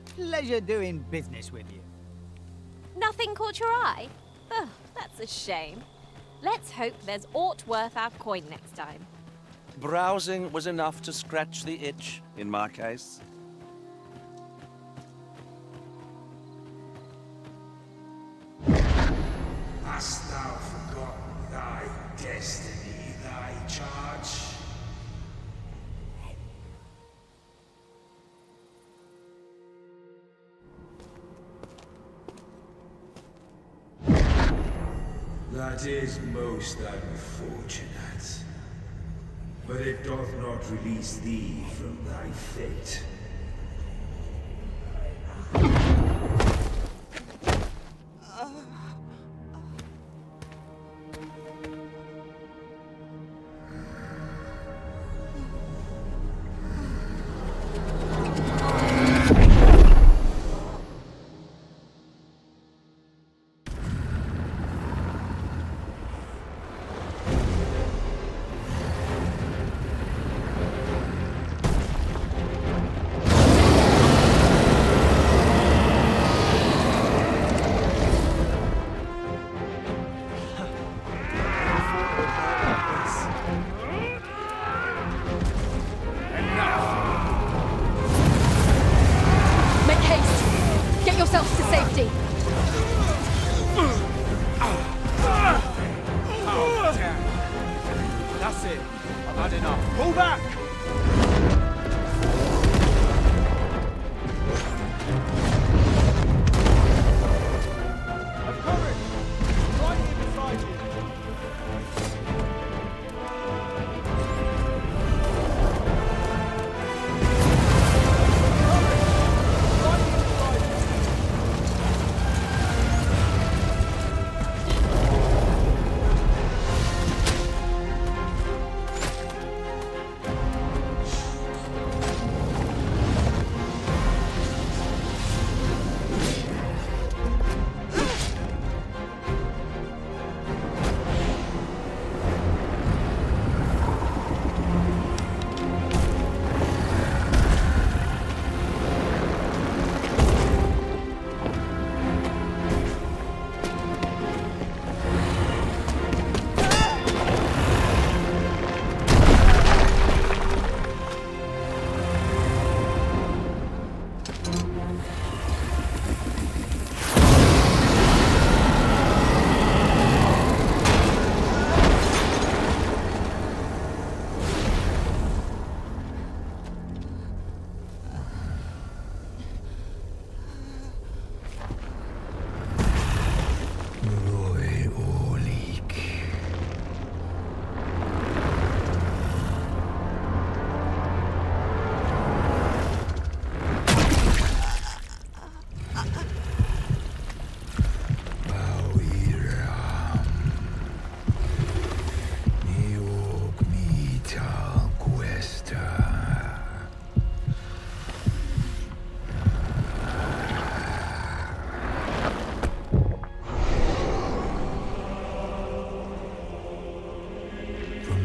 Pleasure doing business with you. Nothing caught your eye? Oh, that's a shame. Let's hope there's aught worth our coin next time. Browsing was enough to scratch the itch, in my case. Hast thou forgotten thy destiny, thy charge? That is most unfortunate. But it doth not release thee from thy fate. Make haste! Get yourselves to safety! Oh, damn. That's it. I've had enough. Pull back! I'm coming! Right here beside you.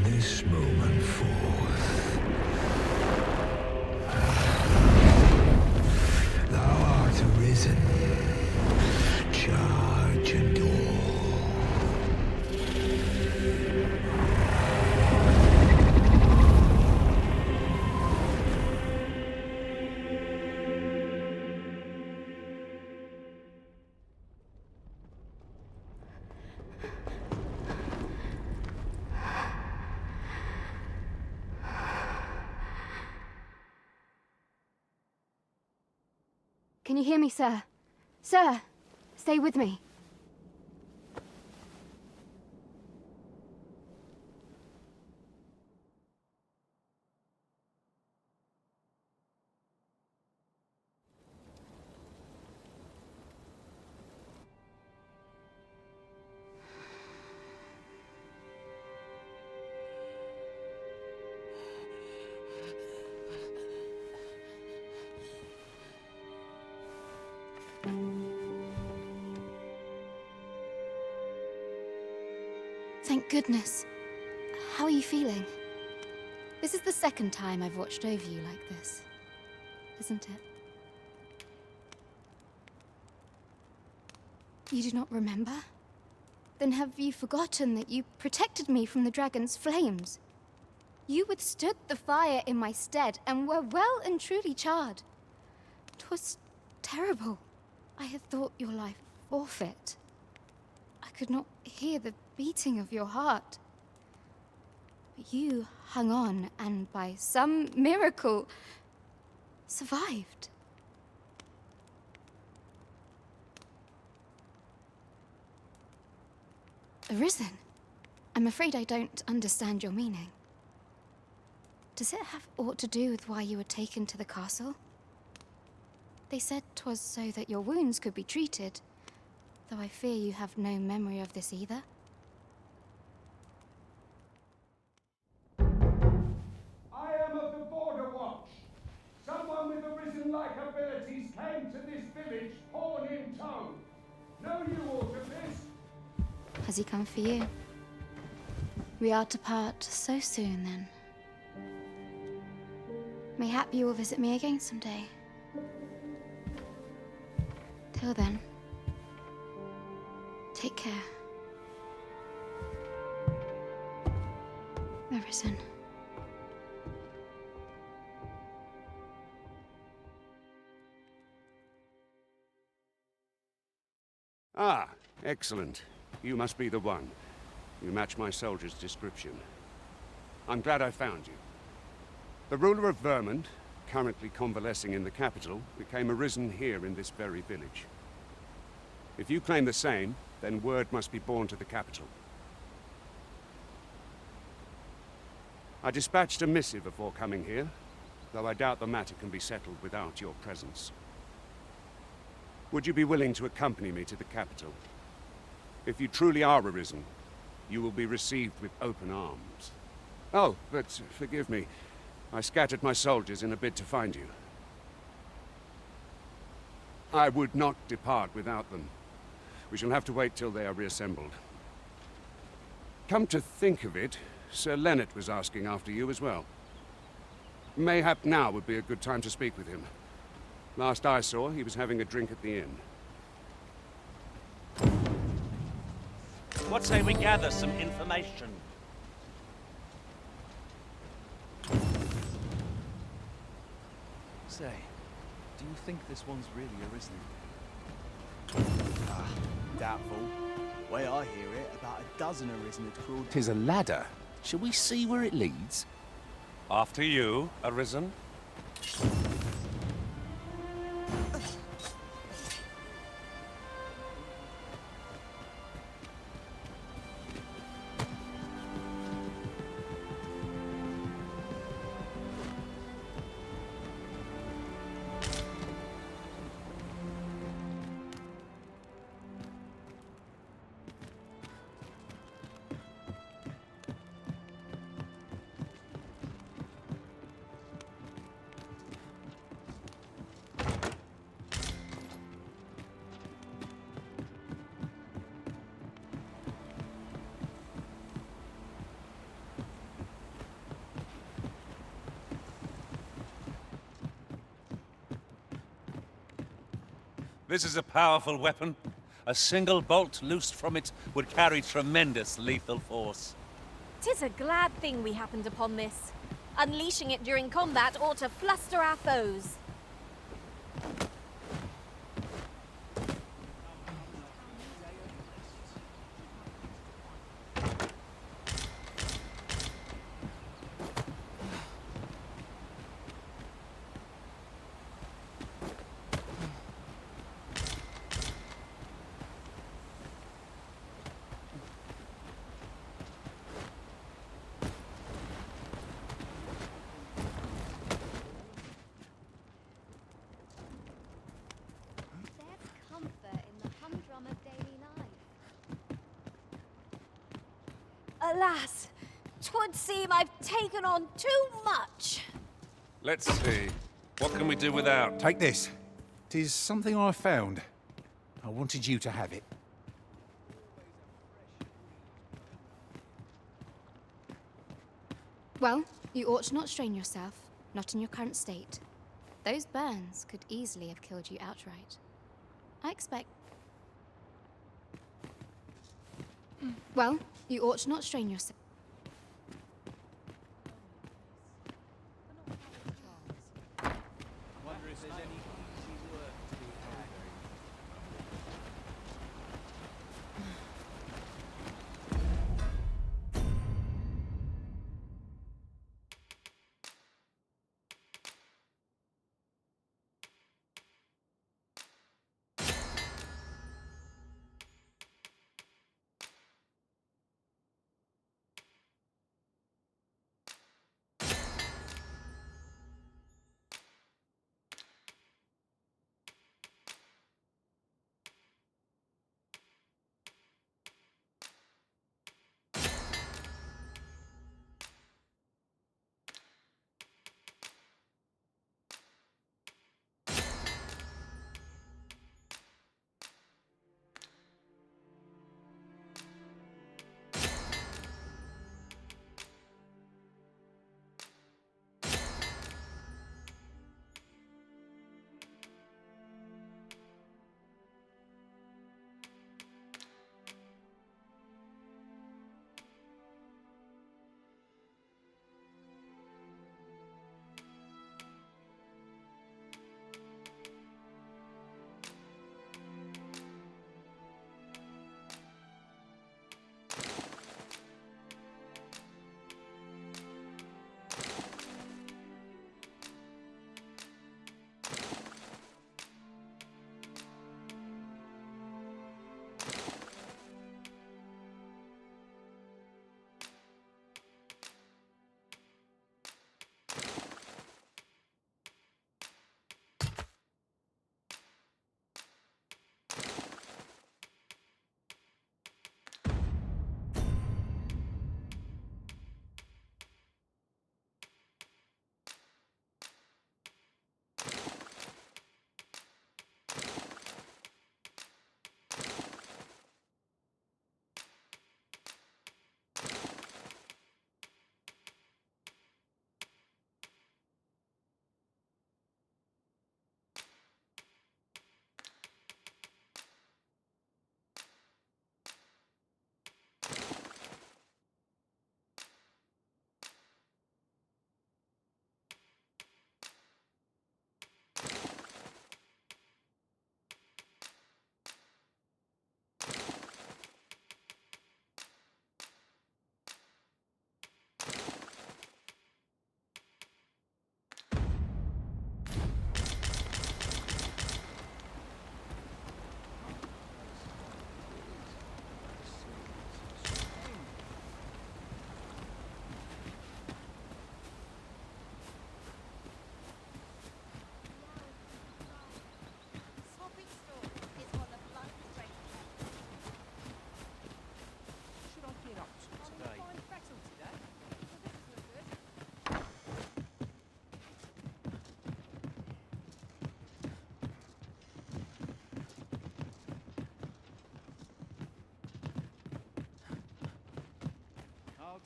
This moment forth, thou art arisen, charge and all. Can you hear me, sir? Sir, stay with me. Thank goodness. How are you feeling? This is the second time I've watched over you like this, isn't it? You do not remember? Then have you forgotten that you protected me from the dragon's flames? You withstood the fire in my stead and were well and truly charred. 'Twas terrible. I had thought your life forfeit. I could not hear the beating of your heart. But you hung on and by some miracle survived. Arisen, I'm afraid I don't understand your meaning. Does it have aught to do with why you were taken to the castle? They said 'twas so that your wounds could be treated, though I fear you have no memory of this either. I am of the Border Watch. Someone with Arisen-like abilities came to this village, horn in tow. Know you aught of this? Has he come for you? We are to part so soon, then. Mayhap you will visit me again someday. Till then, take care. Arisen. Ah, excellent. You must be the one. You match my soldier's description. I'm glad I found you. The ruler of Vermont, currently convalescing in the capital, became Arisen here in this very village. If you claim the same, then word must be borne to the capital. I dispatched a missive before coming here, though I doubt the matter can be settled without your presence. Would you be willing to accompany me to the capital? If you truly are Arisen, you will be received with open arms. Oh, but forgive me. I scattered my soldiers in a bid to find you. I would not depart without them. We shall have to wait till they are reassembled. Come to think of it, Sir Leonard was asking after you as well. Mayhap now would be a good time to speak with him. Last I saw, he was having a drink at the inn. What say we gather some information? Say, do you think this one's really Arisen? Ah, doubtful. Way I hear it, about a dozen Arisen had crawled. 'Tis a ladder. Shall we see where it leads? After you, Arisen. This is a powerful weapon. A single bolt loosed from it would carry tremendous lethal force. 'Tis a glad thing we happened upon this. Unleashing it during combat ought to fluster our foes. Alas, 'twould seem I've taken on too much. Let's see. What can we do without? Take this. 'Tis something I found. I wanted you to have it. Well, you ought not strain yourself, not in your current state. Those burns could easily have killed you outright. I expect... Well, you ought not strain yourself.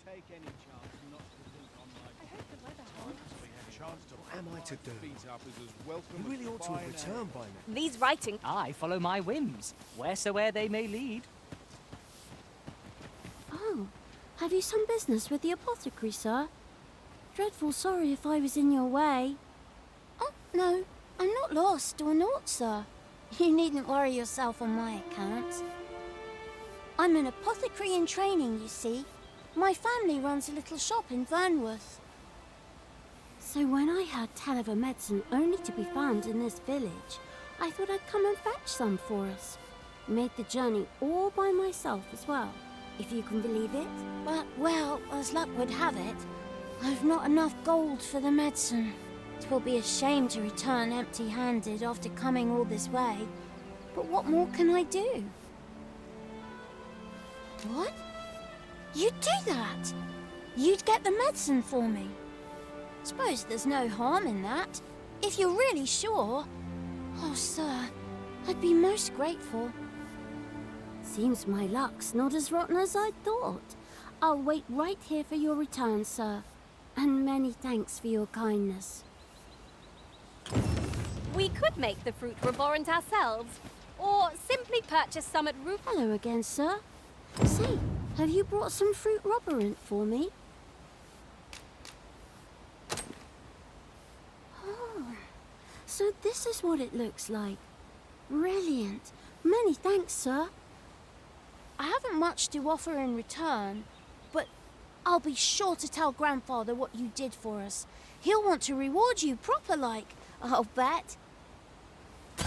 take any chance not to think on my... I hope the weather holds. What am I to do? Feet up is as welcome You really as ought to have fine returned by now. These writing. I follow my whims, wheresoever they may lead. Oh, have you some business with the apothecary, sir? Dreadful sorry if I was in your way. Oh, no, I'm not lost or naught, sir. You needn't worry yourself on my account. I'm an apothecary in training, you see. My family runs a little shop in Vernworth. So when I heard tell of a medicine only to be found in this village, I thought I'd come and fetch some for us. Made the journey all by myself as well, if you can believe it. But, well, as luck would have it, I've not enough gold for the medicine. 'Twill be a shame to return empty-handed after coming all this way. But what more can I do? What? You'd do that? You'd get the medicine for me? Suppose there's no harm in that. If you're really sure. Oh, sir, I'd be most grateful. Seems my luck's not as rotten as I'd thought. I'll wait right here for your return, sir. And many thanks for your kindness. We could make the fruit reborant ourselves, or simply purchase some at Roof. Hello again, sir. Say, have you brought some fruit roborant for me? Oh, so this is what it looks like. Brilliant. Many thanks, sir. I haven't much to offer in return, but I'll be sure to tell Grandfather what you did for us. He'll want to reward you proper like, I'll bet.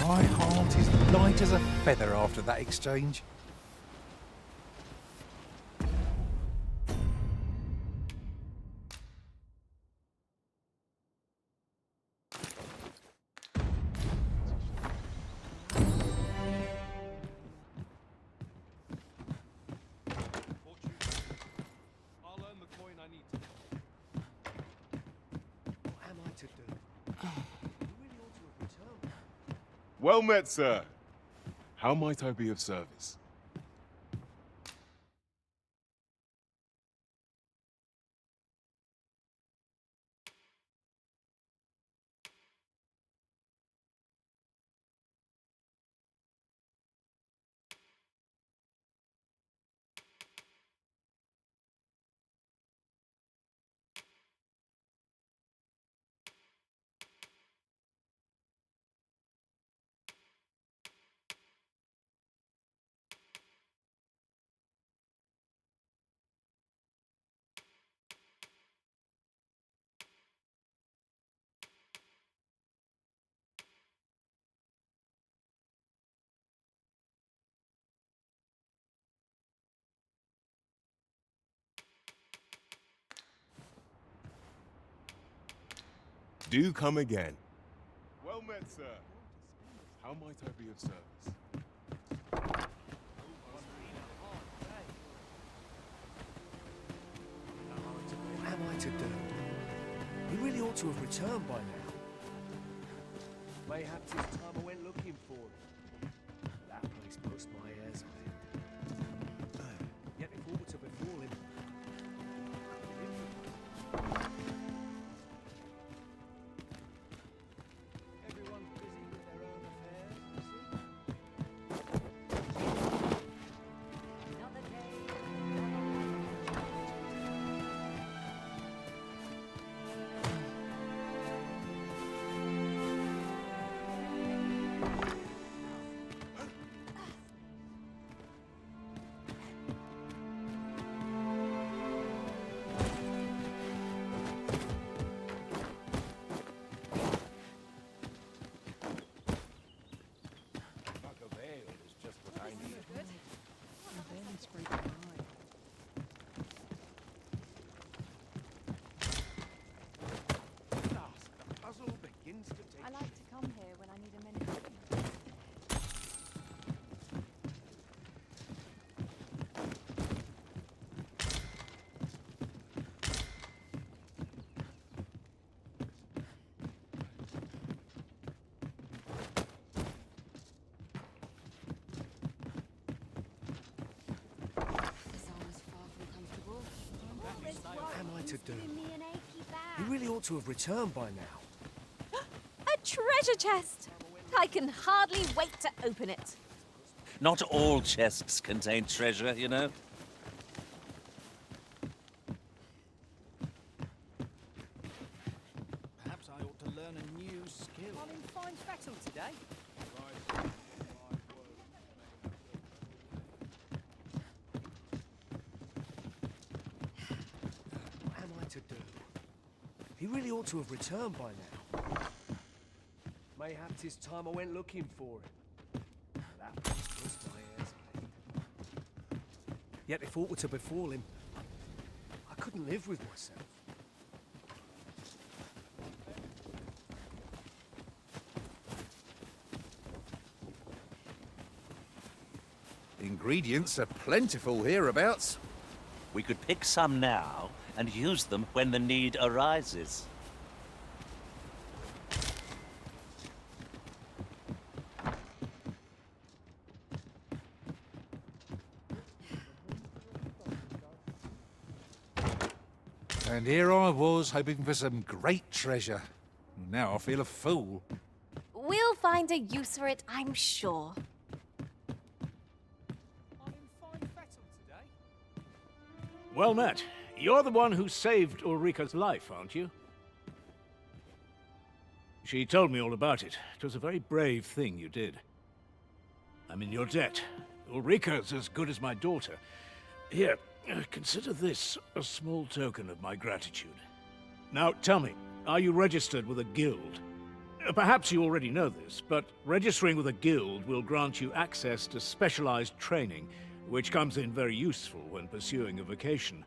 My heart is light as a feather after that exchange. Well met, sir. How might I be of service? Do come again. Well met, sir. How might I be of service? What am I to do? You really ought to have returned by now. Mayhaps it's time I went looking for him. That place puts my hairs on it. Yet if all were to befall him... Everyone's busy with their own affairs, you see. Another day, to do? He really ought to have returned by now. A treasure chest! I can hardly wait to open it. Not all chests contain treasure, you know. Perhaps I ought to learn a new skill. I'm in fine fettle today. What am I to do? He really ought to have returned by now. Mayhap 'tis time I went looking for him. That was my hair's play. Yet if aught were to befall him, I couldn't live with myself. Ingredients are plentiful hereabouts. We could pick some now and use them when the need arises. And here I was, hoping for some great treasure. Now I feel a fool. We'll find a use for it, I'm sure. Well met. You're the one who saved Ulrika's life, aren't you? She told me all about it. It was a very brave thing you did. I'm in your debt. Ulrika's as good as my daughter. Here, consider this a small token of my gratitude. Now, tell me, are you registered with a guild? Perhaps you already know this, but registering with a guild will grant you access to specialized training, which comes in very useful when pursuing a vocation.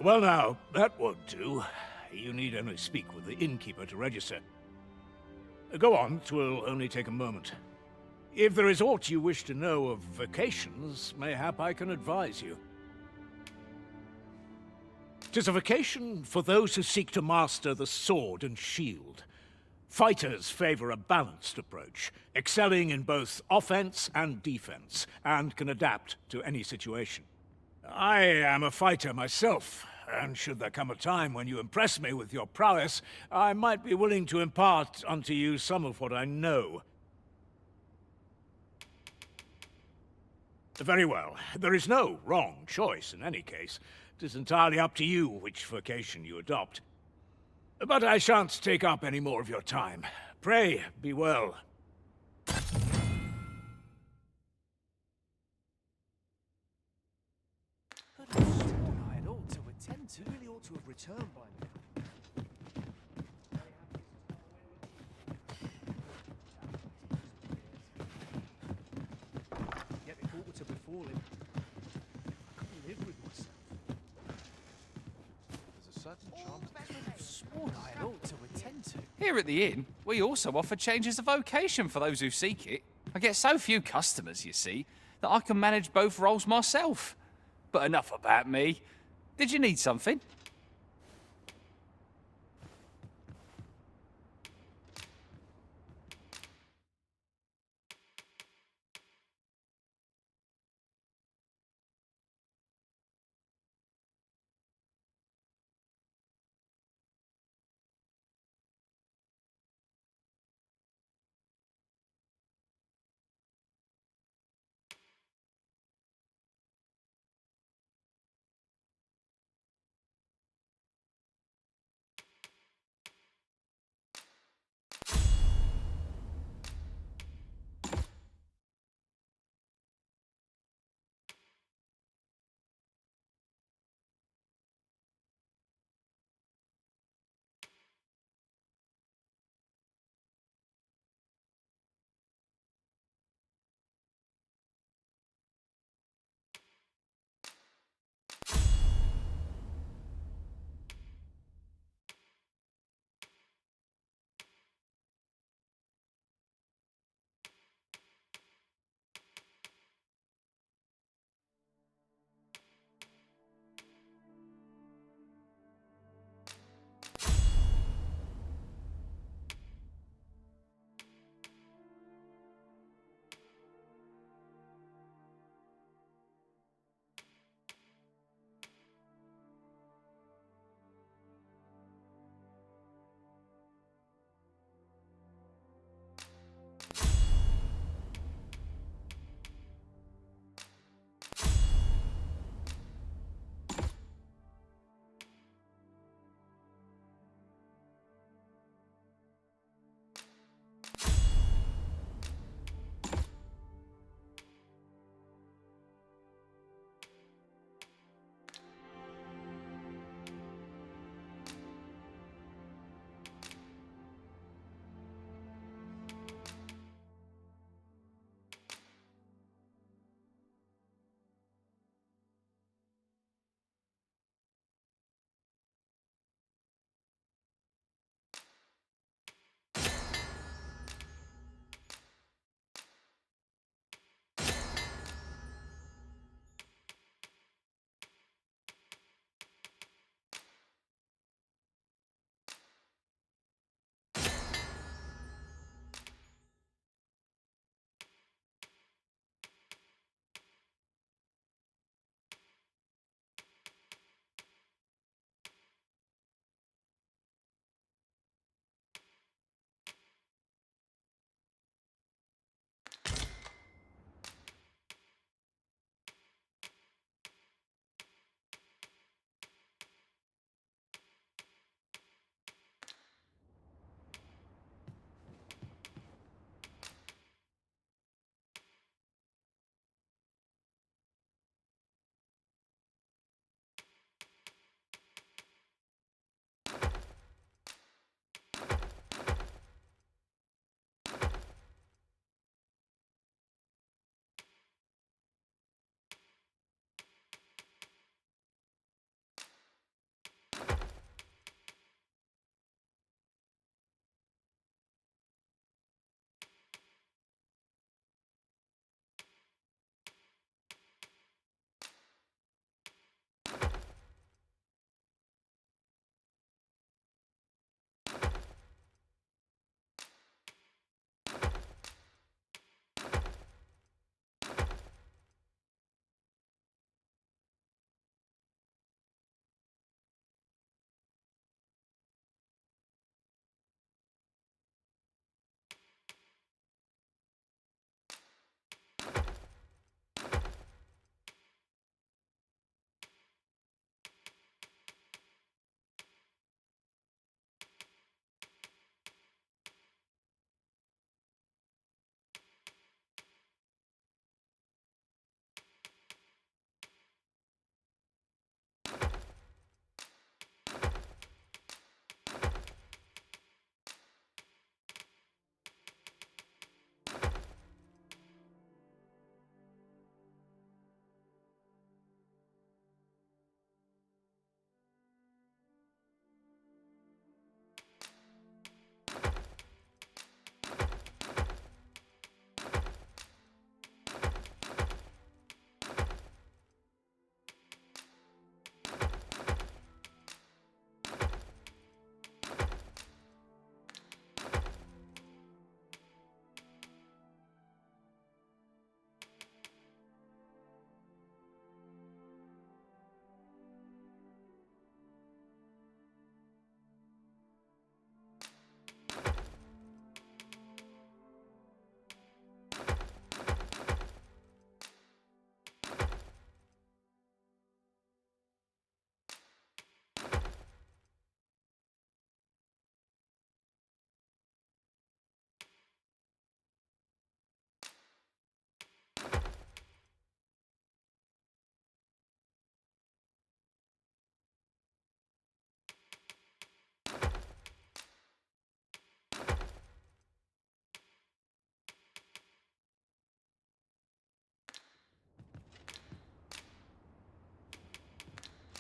Well now, that won't do. You need only speak with the innkeeper to register. Go on, 'twill only take a moment. If there is aught you wish to know of vocations, mayhap I can advise you. 'Tis a vocation for those who seek to master the sword and shield. Fighters favor a balanced approach, excelling in both offense and defense, and can adapt to any situation. I am a fighter myself, and should there come a time when you impress me with your prowess, I might be willing to impart unto you some of what I know. Very well. There is no wrong choice in any case. It is entirely up to you which vocation you adopt. But I shan't take up any more of your time. Pray, be well. I had ought to attend to. Really ought to have returned by now. Yet if aught were to befall him, I couldn't live with myself. There's a certain charm. I've sworn I had ought to attend to. Here at the inn, we also offer changes of vocation for those who seek it. I get so few customers, you see, that I can manage both roles myself. But enough about me. Did you need something?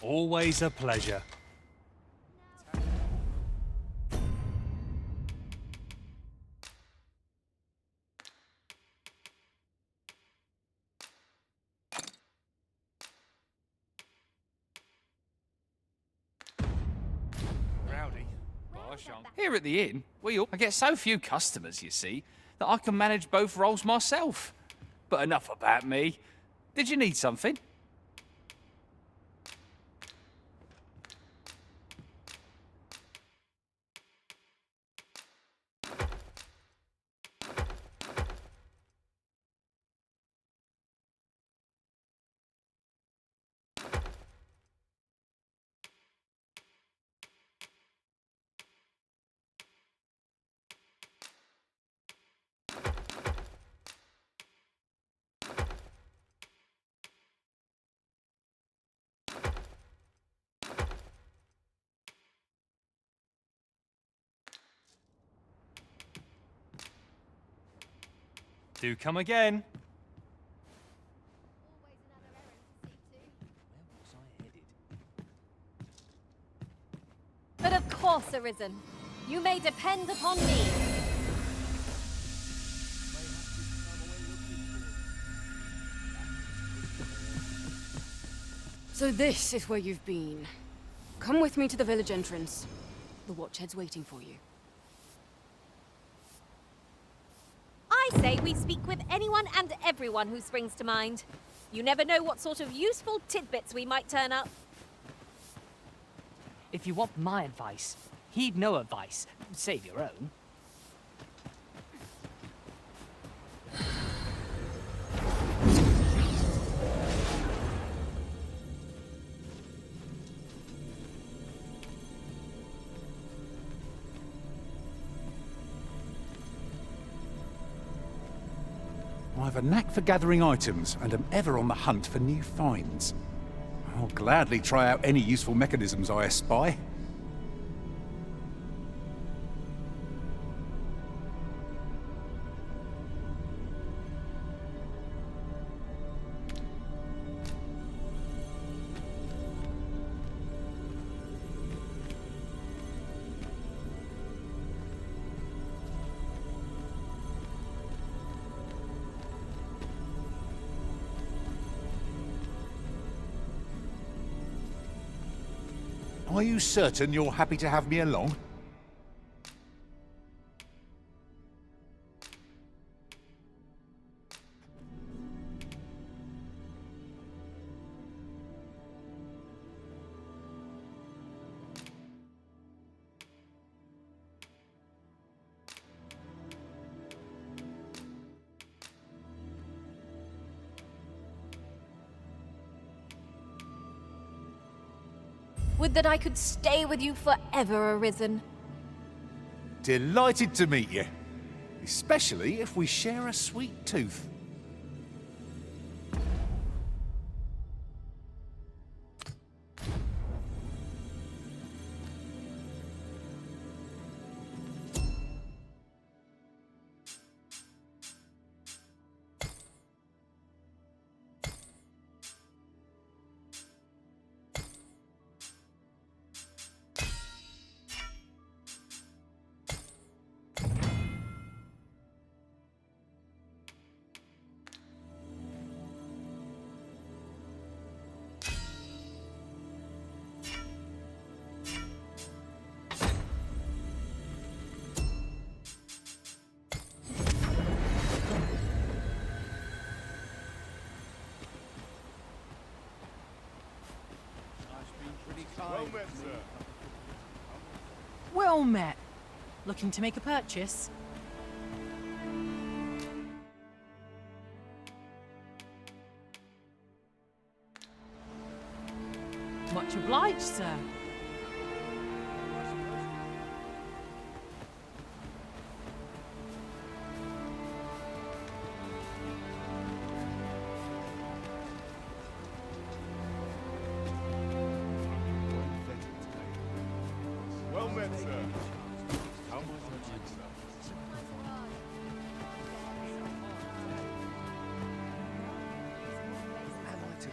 Always a pleasure. Rowdy. Here at the inn, I get so few customers, you see, that I can manage both roles myself. But enough about me. Did you need something? Do come again. But of course, Arisen. You may depend upon me. So this is where you've been. Come with me to the village entrance. The Watchhead's waiting for you. I say we speak with anyone and everyone who springs to mind. You never know what sort of useful tidbits we might turn up. If you want my advice, heed no advice. Save your own. I have a knack for gathering items and am ever on the hunt for new finds. I'll gladly try out any useful mechanisms I espy. Are you certain you're happy to have me along? Would that I could stay with you forever, Arisen. Delighted to meet you. Especially if we share a sweet tooth. Well met, sir. Well met. Looking to make a purchase? Much obliged, sir. Well met, sir. How much would you, sir? Am I to do?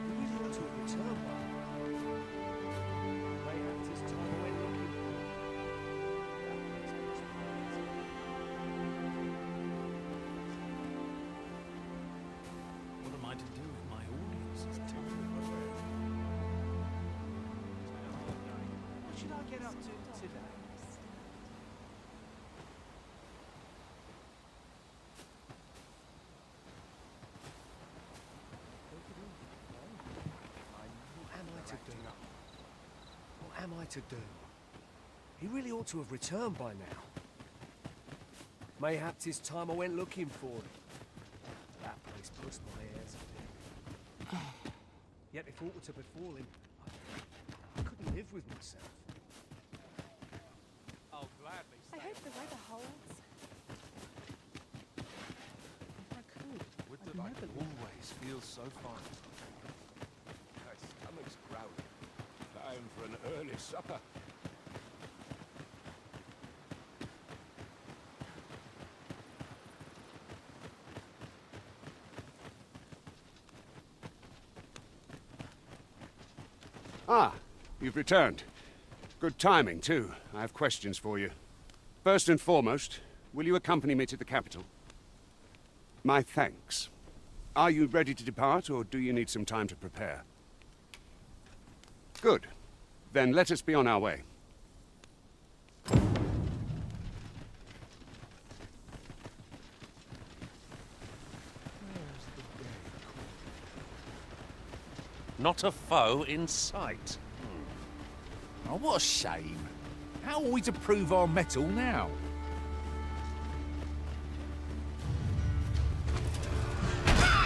We need to return What should I get up to today? What am I to do? What am I to do? He really ought to have returned by now. Mayhaps it's time I went looking for him. That place puts my hairs a bit. Yet if aught were to befall him, I couldn't live with myself. I'll gladly I hope the weather holds. If I could, would the night always feel so fine? My stomach's growling. Time for an early supper. Ah, you've returned. Good timing, too. I have questions for you. First and foremost, will you accompany me to the capital? My thanks. Are you ready to depart, or do you need some time to prepare? Good. Then let us be on our way. Not a foe in sight. Oh, what a shame. How are we to prove our mettle now?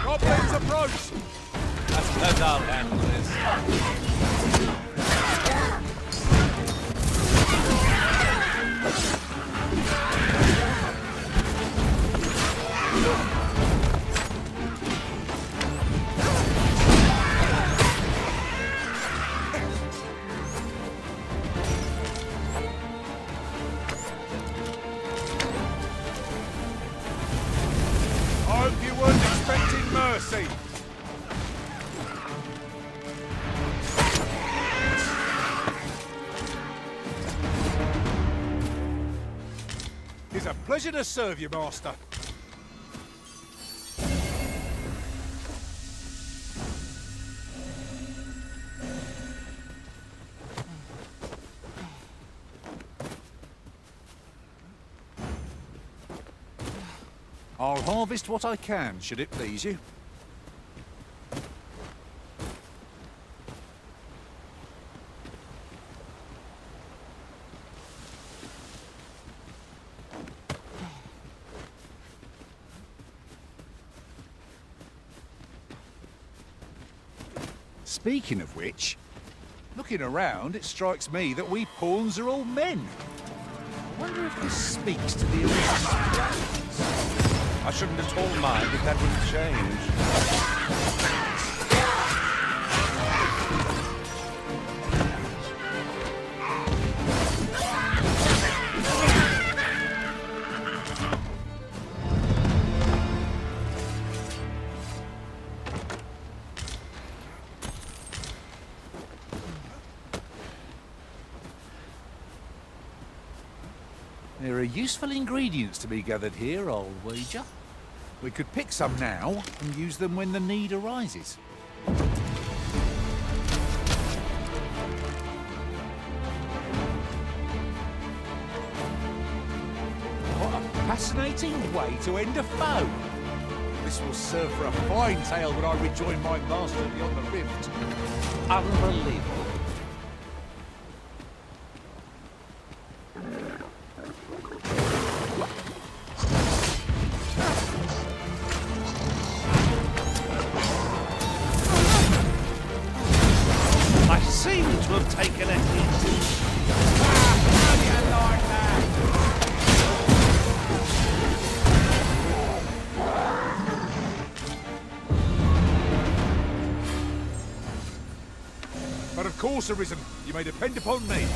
Goblins approach! That's no doubt handle this. I hope you weren't expecting mercy. It's a pleasure to serve you, Master. I'll harvest what I can, should it please you. Speaking of which, looking around, it strikes me that we pawns are all men. I wonder if this speaks to the Arisen. I shouldn't at all mind if that would change. There are useful ingredients to be gathered here, I'll wager. We could pick some now and use them when the need arises. What a fascinating way to end a foe! This will serve for a fine tale when I rejoin my master beyond the rift. Unbelievable. I seem to have taken a hit. But of course, Arisen, you may depend upon me.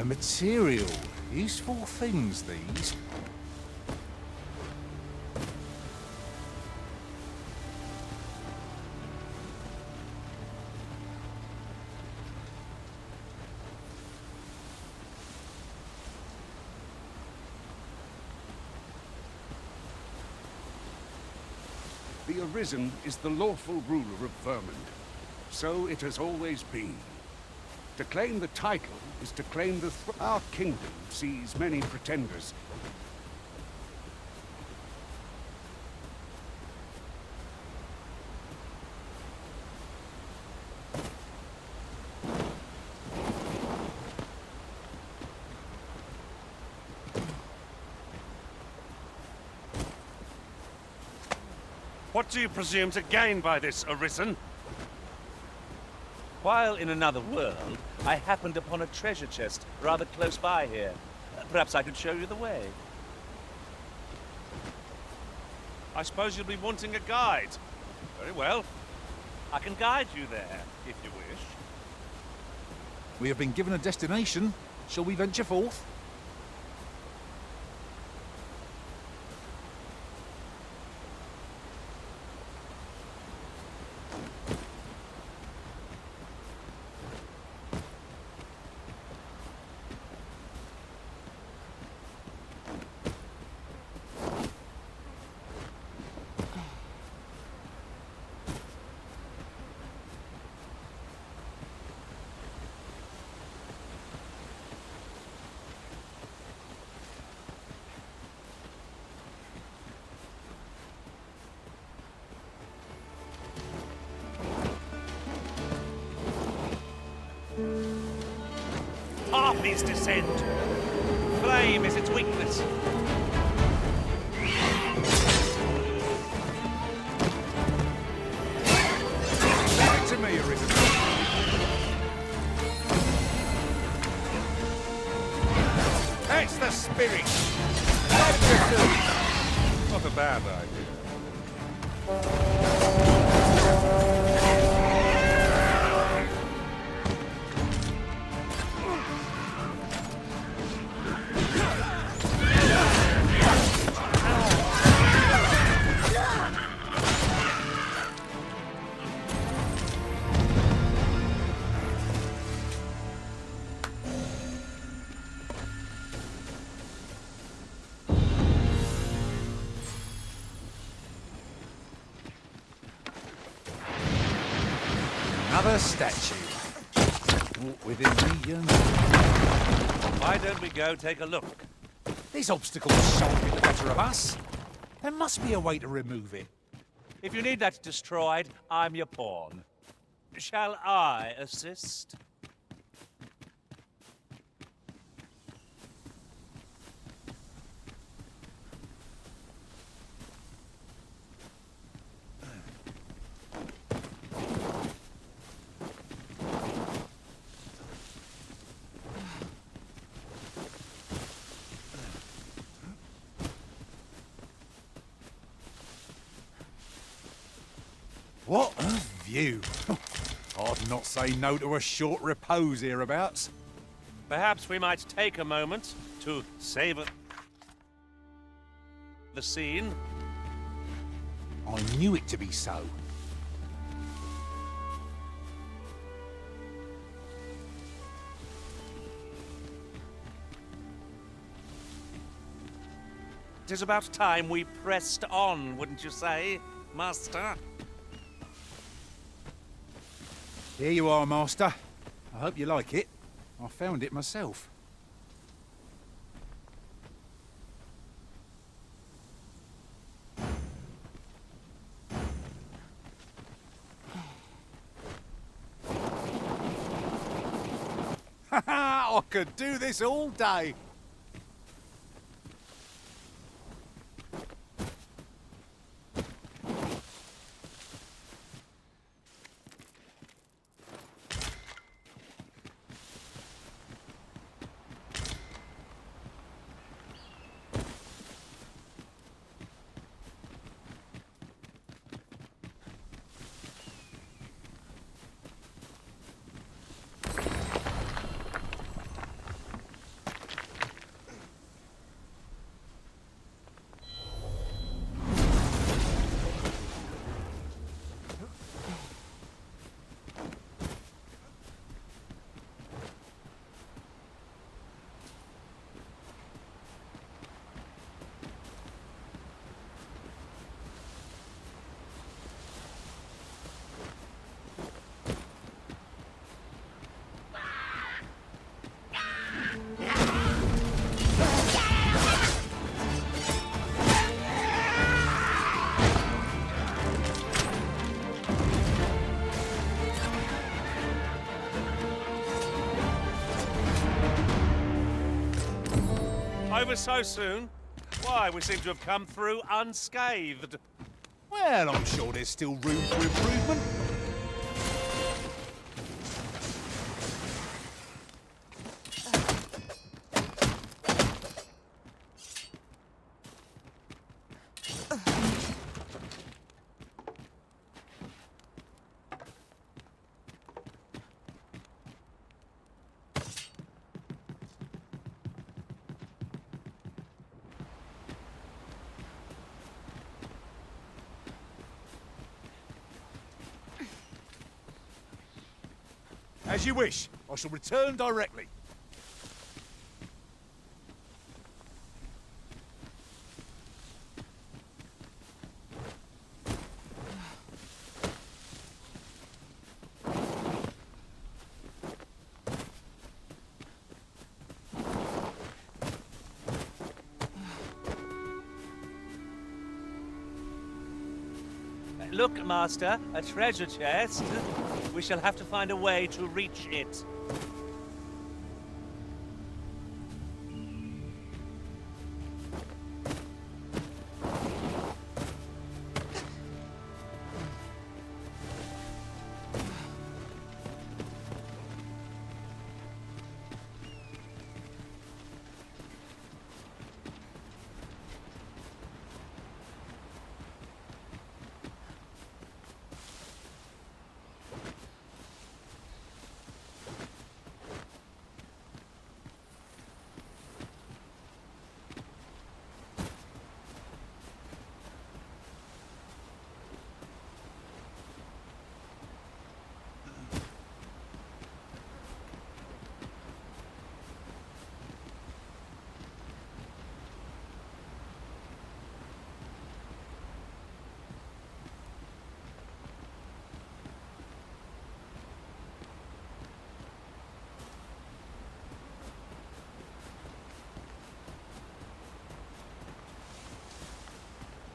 A material. Useful things, these. The Arisen is the lawful ruler of Vermund. So it has always been. To claim the title is to claim the Our kingdom sees many pretenders. What do you presume to gain by this, Arisen? While in another world, I happened upon a treasure chest rather close by here. Perhaps I could show you the way. I suppose you'll be wanting a guide. Very well. I can guide you there, if you wish. We have been given a destination. Shall we venture forth? Harpies descend. Flame is its weakness. Right to me, Arisen. That's the spirit. Not a bad idea. Another statue. Walk within me, Why don't we go take a look? These obstacles shan't be the better of us. There must be a way to remove it. If you need that destroyed, I'm your pawn. Shall I assist? What a view. I'd not say no to a short repose hereabouts. Perhaps we might take a moment to savor the scene. I knew it to be so. It is about time we pressed on, wouldn't you say, Master? Here you are, Master. I hope you like it. I found it myself. I could do this all day. over so soon? Why, we seem to have come through unscathed. Well, I'm sure there's still room for improvement. As you wish. I shall return directly. Look, Master, a treasure chest. We shall have to find a way to reach it.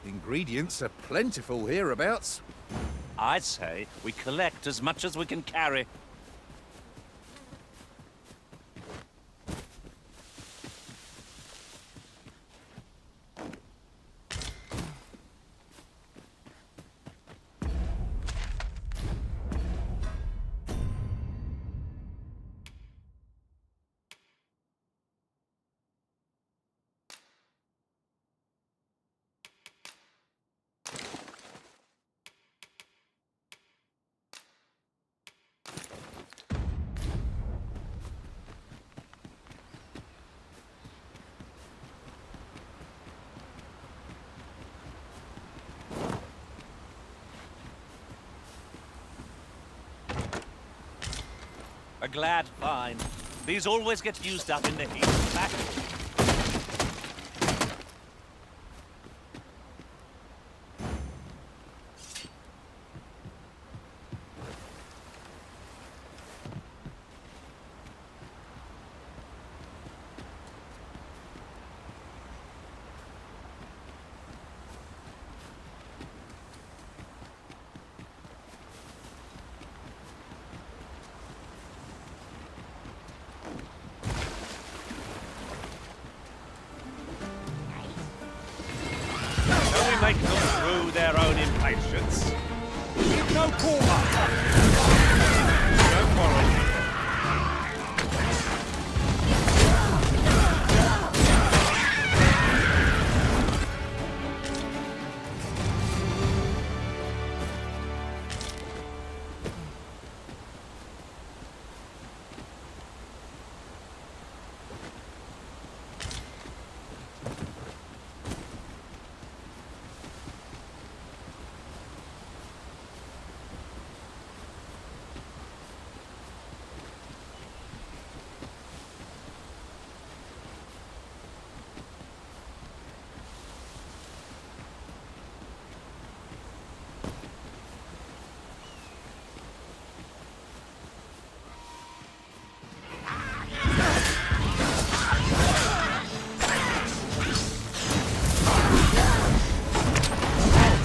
Ingredients are plentiful hereabouts. I'd say we collect as much as we can carry. A glad find. These always get used up in the heat of battle. Make them through their own impatience. No quarter! Don't quarrel.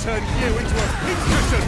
Turn you into a pincushion!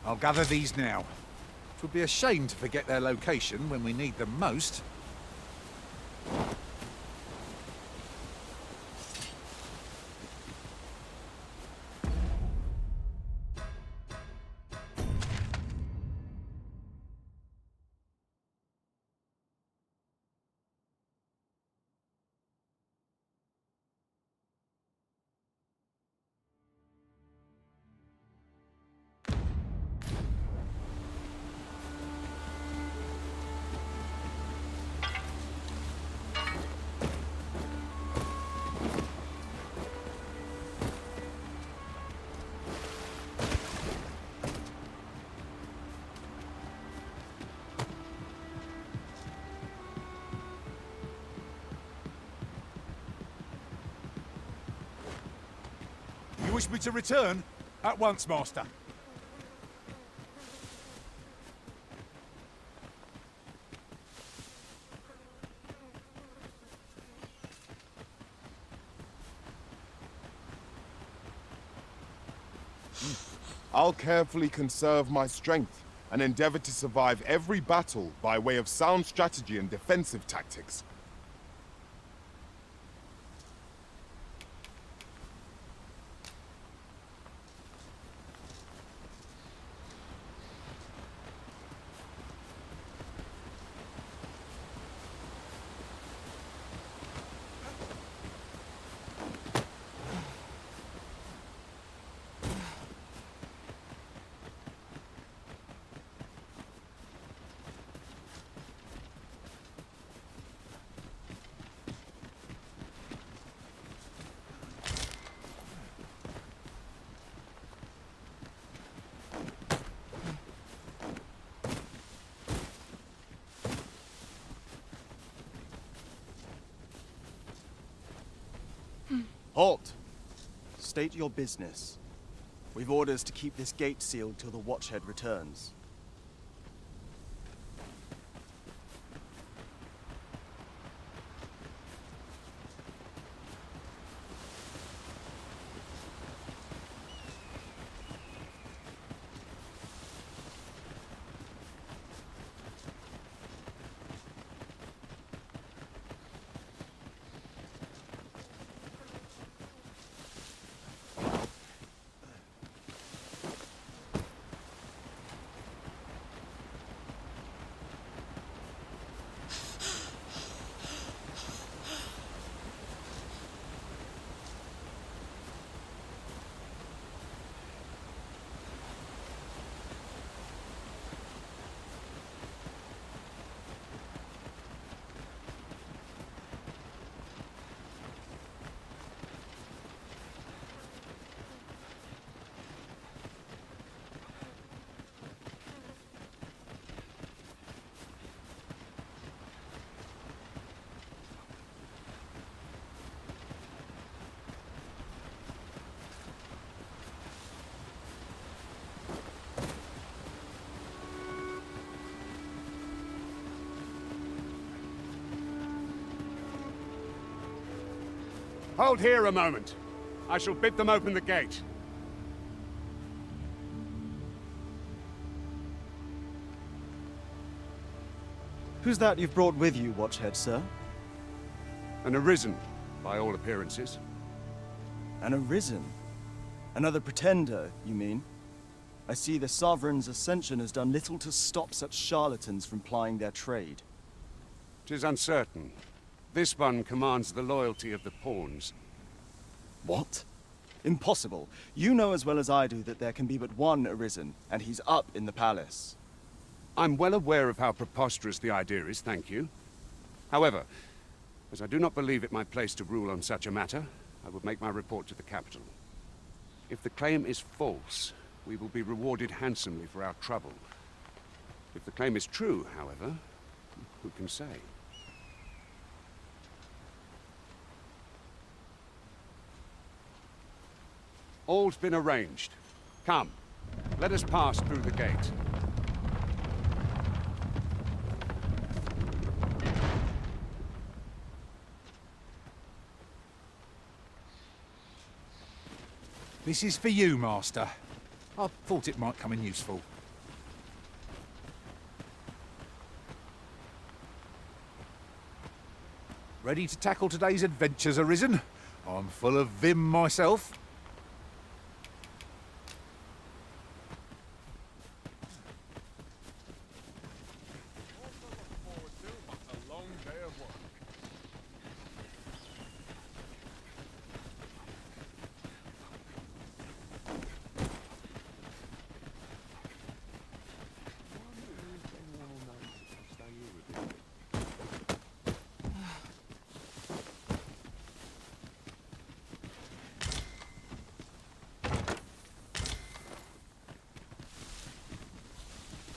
I'll gather these now. It would be a shame to forget their location when we need them most. You wish me to return? At once, Master. I'll carefully conserve my strength and endeavor to survive every battle by way of sound strategy and defensive tactics. Halt! State your business. We've orders to keep this gate sealed till the Watchhead returns. Hold here a moment. I shall bid them open the gate. Who's that you've brought with you, Watchhead, sir? An Arisen, by all appearances. An Arisen? Another pretender, you mean? I see the Sovereign's ascension has done little to stop such charlatans from plying their trade. 'Tis uncertain. This one commands the loyalty of the pawns. What? Impossible. You know as well as I do that there can be but one Arisen, and he's up in the palace. I'm well aware of how preposterous the idea is, thank you. However, as I do not believe it my place to rule on such a matter, I will make my report to the capital. If the claim is false, we will be rewarded handsomely for our trouble. If the claim is true, however, who can say? All's been arranged. Come, let us pass through the gate. This is for you, Master. I thought it might come in useful. Ready to tackle today's adventures, Arisen? I'm full of vim myself.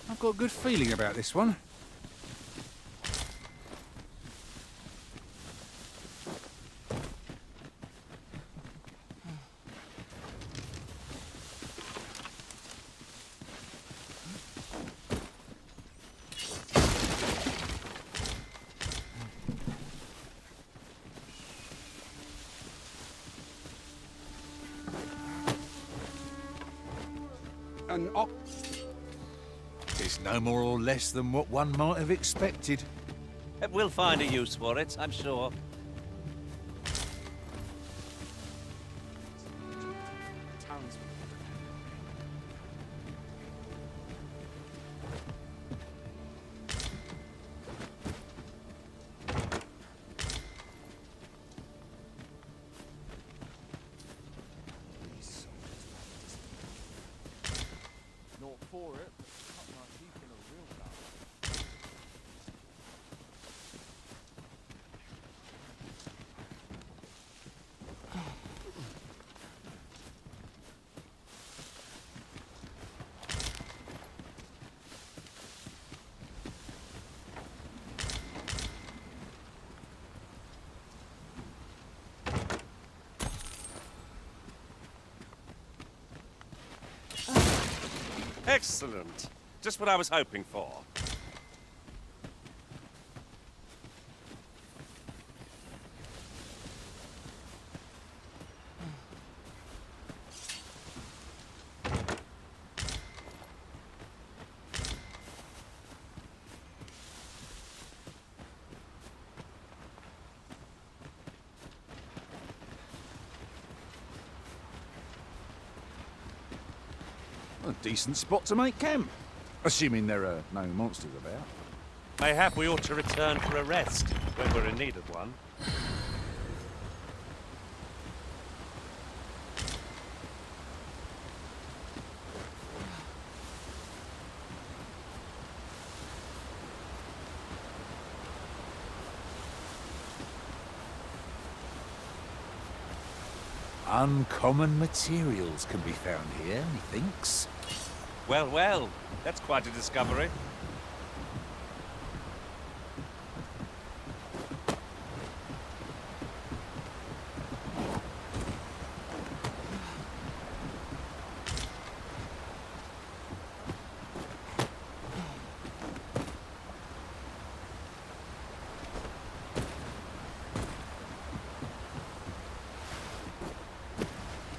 I've got a good feeling about this one. An op... It's no more or less than what one might have expected. We'll find a use for it, I'm sure. Not for it, but cut my teeth in a real battle. Excellent. Just what I was hoping for. A decent spot to make camp. Assuming there are no monsters about. Mayhap we ought to return for a rest when we're in need of one. Uncommon materials can be found here, methinks. Well, well, that's quite a discovery.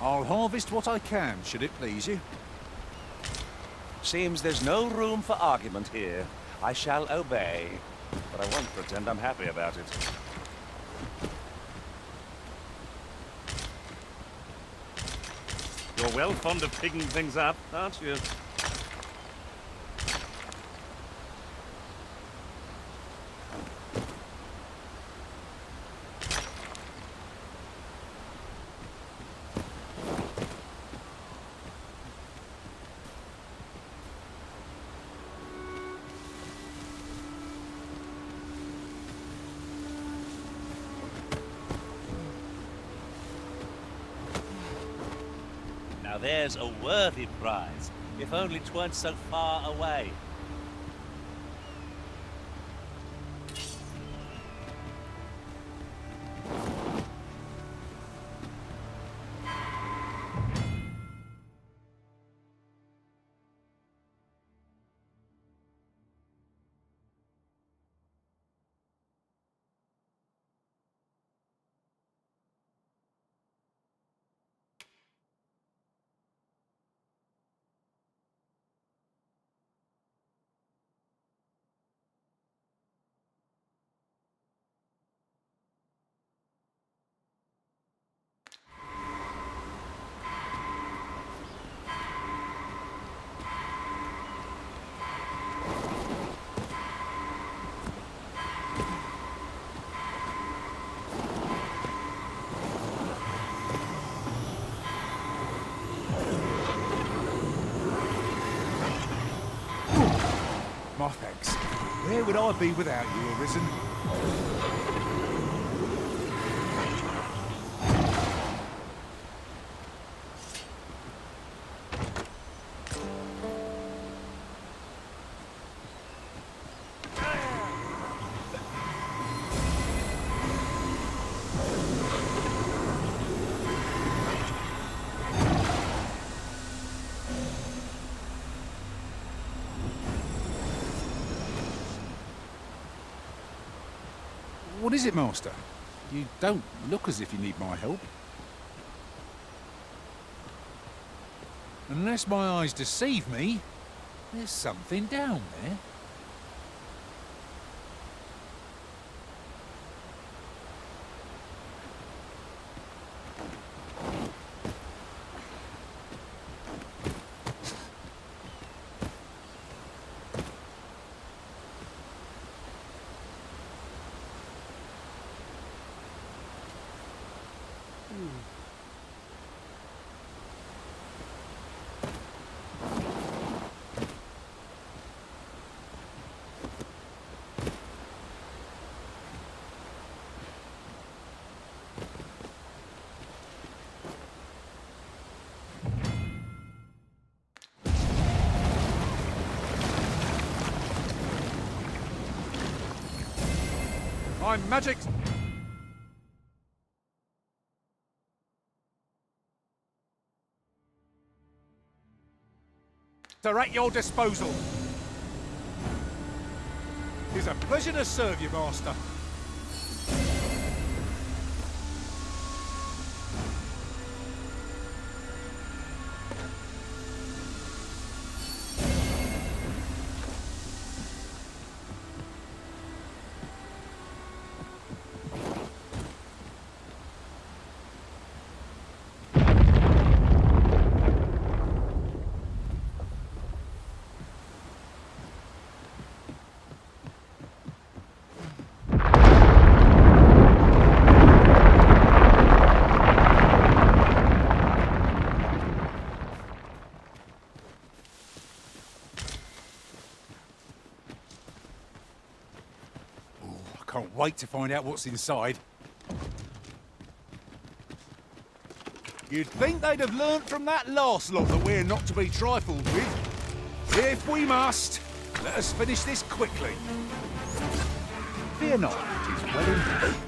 I'll harvest what I can, should it please you. Seems there's no room for argument here. I shall obey, but I won't pretend I'm happy about it. You're well fond of picking things up, aren't you? Now there's a worthy prize, if only 'tweren't so far away. my thanks. Where would I be without you, Arisen? What is it, Master? You don't look as if you need my help. Unless my eyes deceive me, there's something down there. I'm magic. They're at your disposal. It's a pleasure to serve you, Master. Can't wait to find out what's inside. You'd think they'd have learnt from that last lot that we're not to be trifled with. If we must, let us finish this quickly. Fear not, it is well indeed.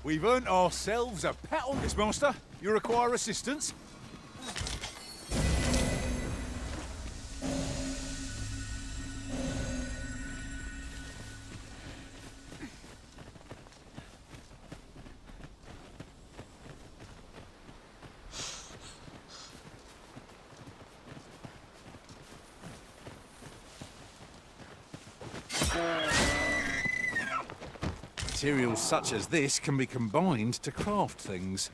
We've earned ourselves a pat on this, Master. You require assistance? Materials such as this can be combined to craft things.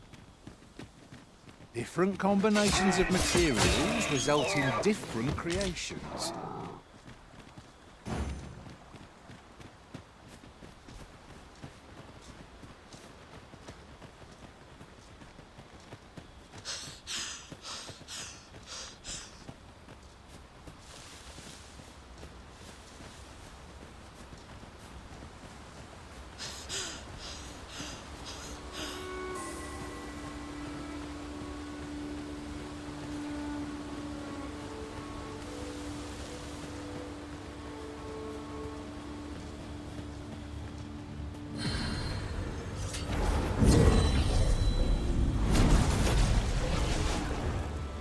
Different combinations of materials result in different creations.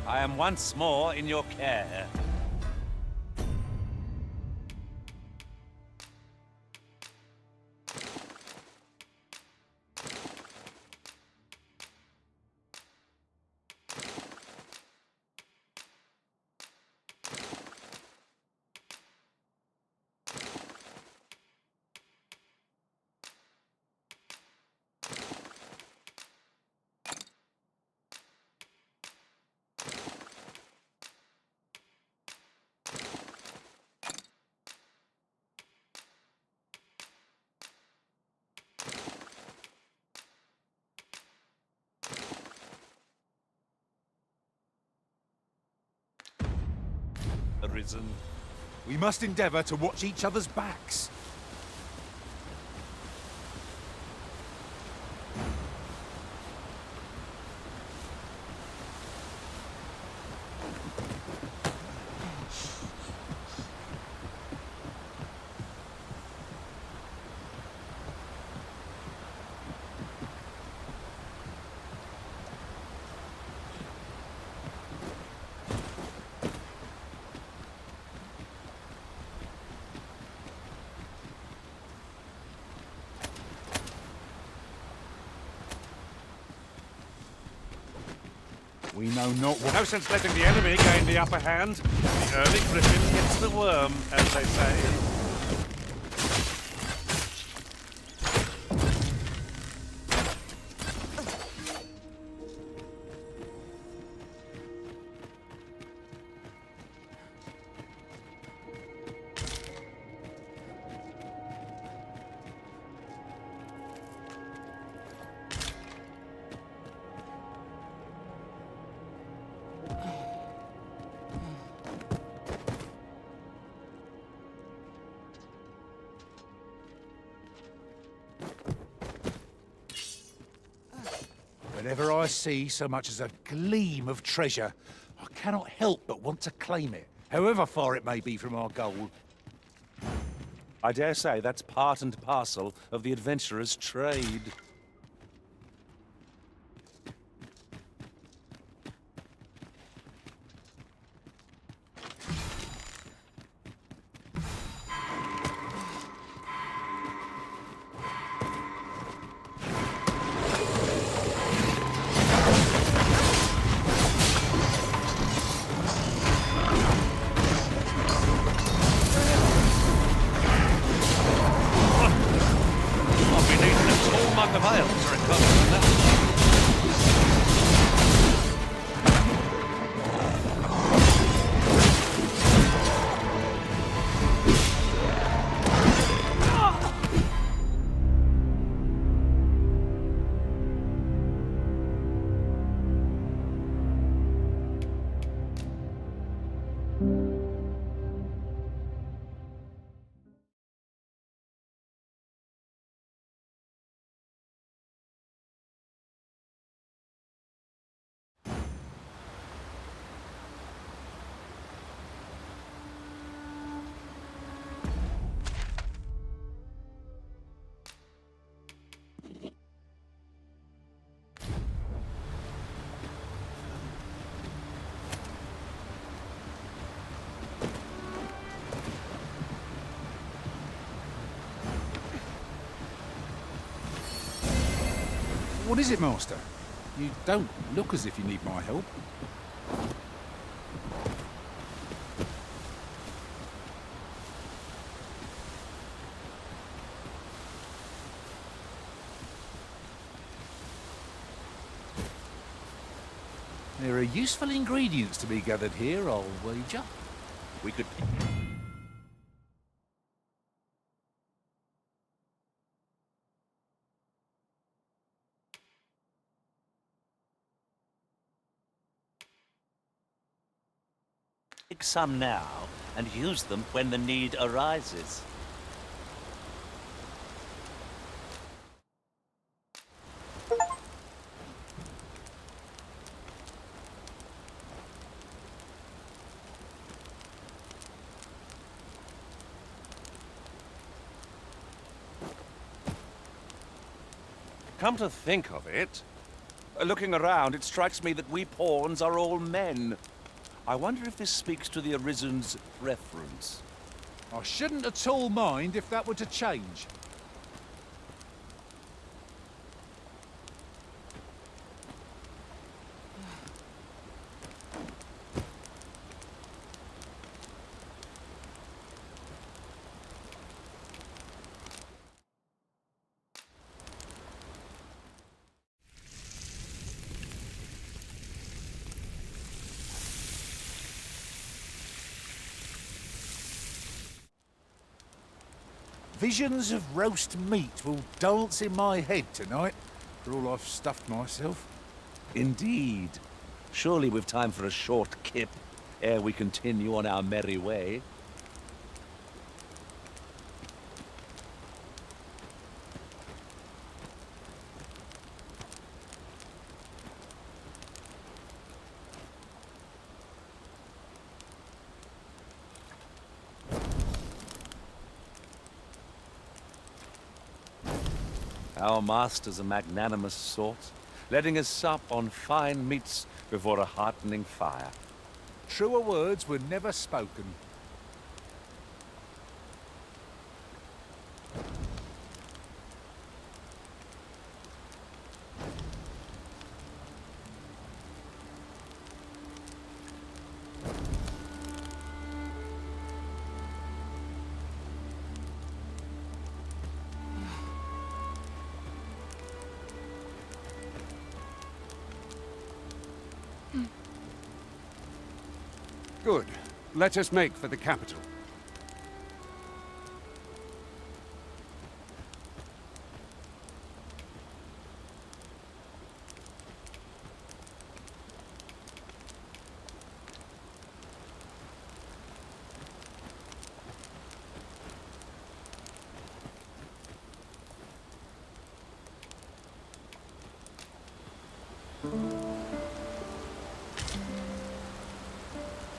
I am once more in your care. Arisen. We must endeavour to watch each other's backs. We know not what... No sense letting the enemy gain the upper hand. The early griffin gets the worm, as they say. Whenever I see so much as a gleam of treasure, I cannot help but want to claim it, however far it may be from our goal. I dare say that's part and parcel of the adventurer's trade. What is it, Master? You don't look as if you need my help. There are useful ingredients to be gathered here, I'll wager. We could... Take some now, and use them when the need arises. Come to think of it, looking around, it strikes me that we pawns are all men. I wonder if this speaks to the Arisen's preference. I shouldn't at all mind if that were to change. Visions of roast meat will dance in my head tonight, for all I've stuffed myself. Indeed. Surely we've time for a short kip. ere we continue on our merry way. Our master's a magnanimous sort, letting us sup on fine meats before a heartening fire. Truer words were never spoken. Good. Let us make for the capital.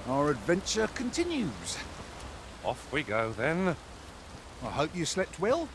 Our adventure continues. Off we go, then. I hope you slept well.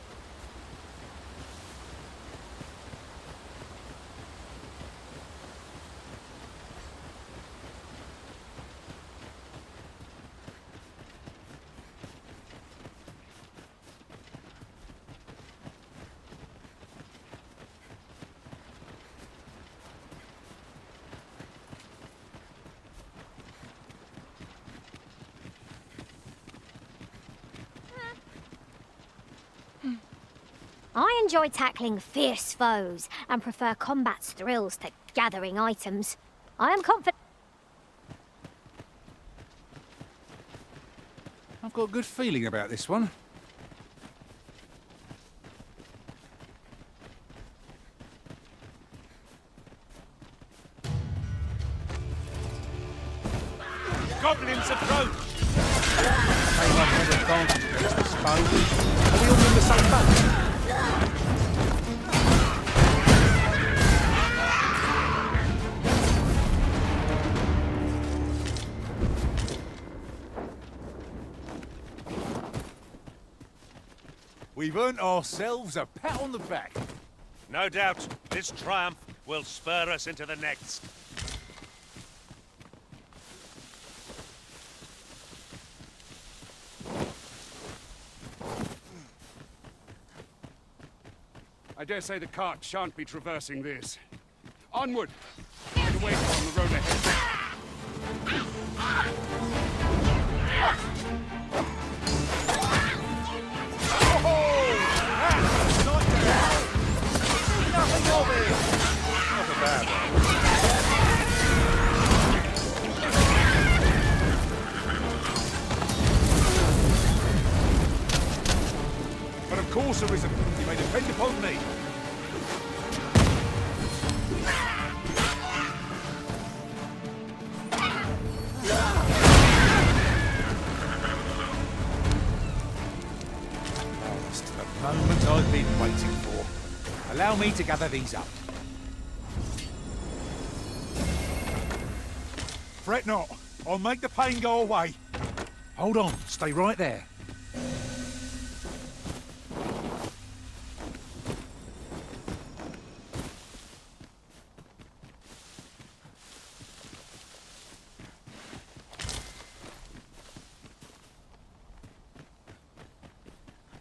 I enjoy tackling fierce foes and prefer combat's thrills to gathering items. I am confident. I've got a good feeling about this one. Goblins approach! They might have advantage against this foe. Are we all in the same boat? We've earned ourselves a pat on the back. No doubt, this triumph will spur us into the next. I dare say the cart shan't be traversing this. Onward! Get away from the road ahead. But of course, Arisen, you may depend upon me. Just the moment I've been waiting for. Allow me to gather these up. Fret not. I'll make the pain go away. Hold on. Stay right there.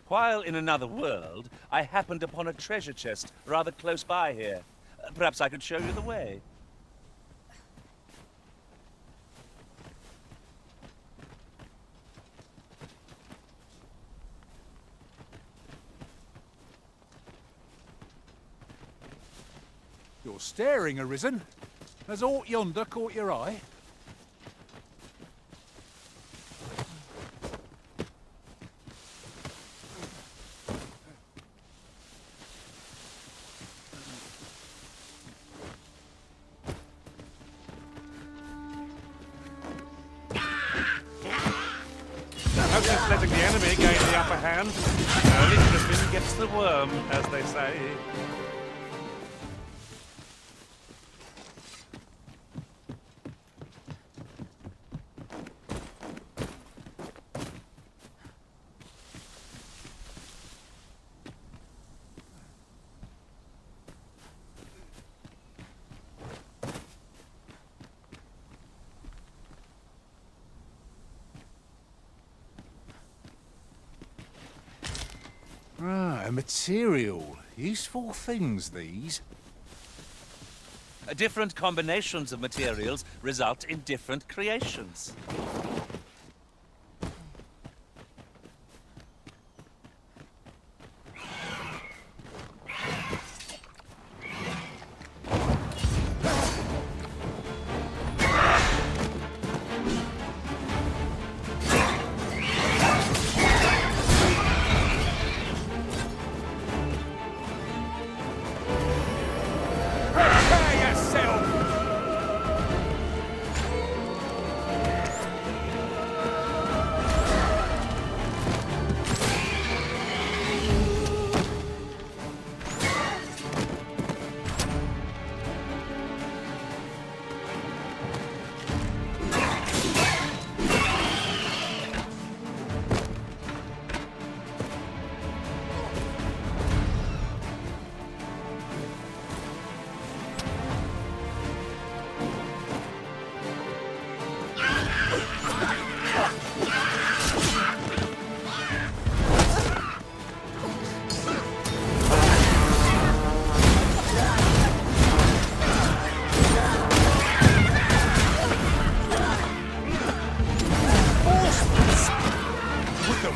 While in another world, I happened upon a treasure chest rather close by here. Perhaps I could show you the way. You're staring, Arisen. Has aught yonder caught your eye? hand. Early Griffin gets the worm, as they say. Ah, a material. Useful things, these. Different combinations of materials result in different creations.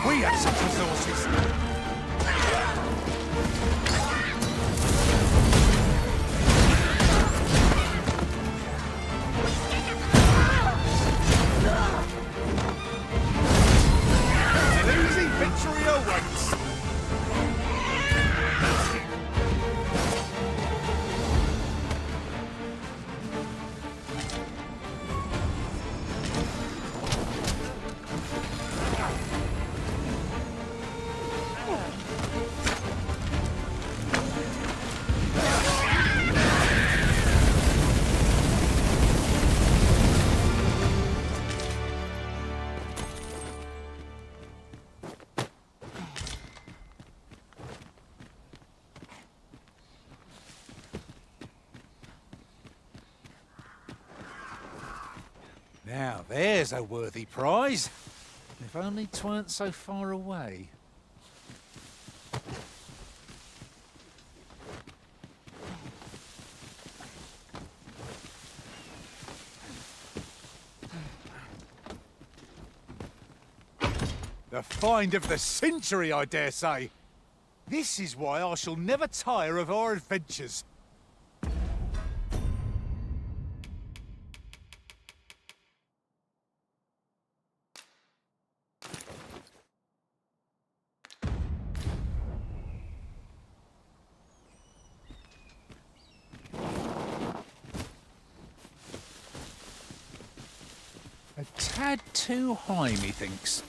We have such resources. An easy victory awaits. Now, there's a worthy prize. If only 'tweren't so far away. The find of the century, I dare say. This is why I shall never tire of our adventures. A tad too high, methinks.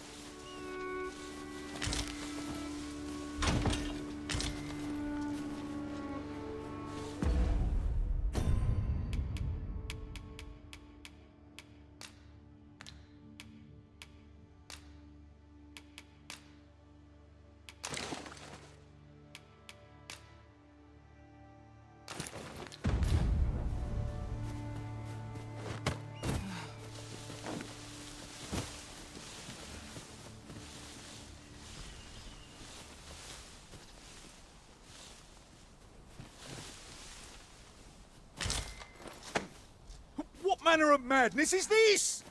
What manner of madness is this?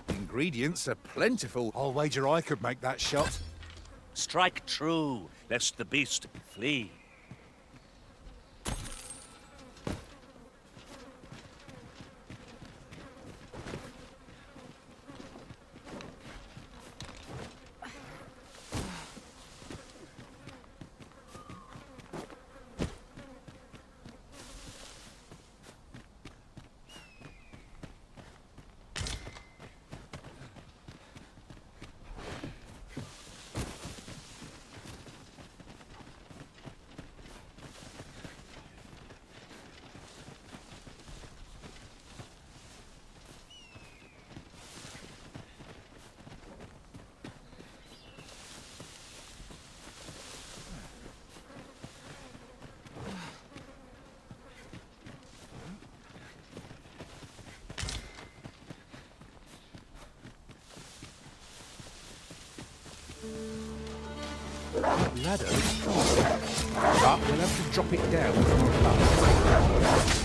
Ingredients are plentiful. I'll wager I could make that shot. Strike true, lest the beast flee. That ladder is crossed, but we'll have to drop it down from above.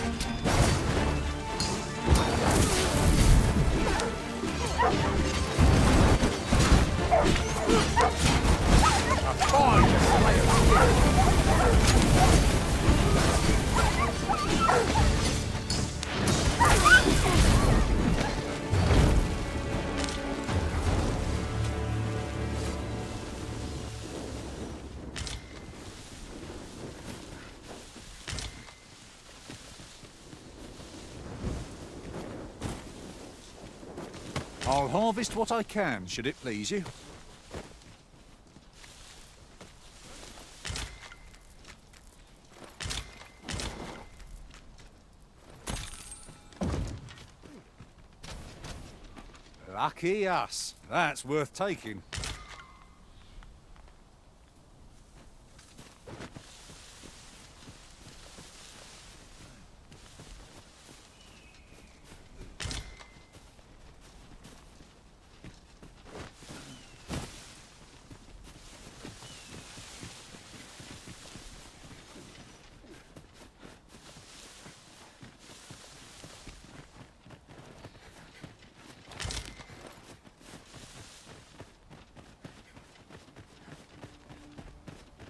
I'll harvest what I can, should it please you. Lucky us. That's worth taking.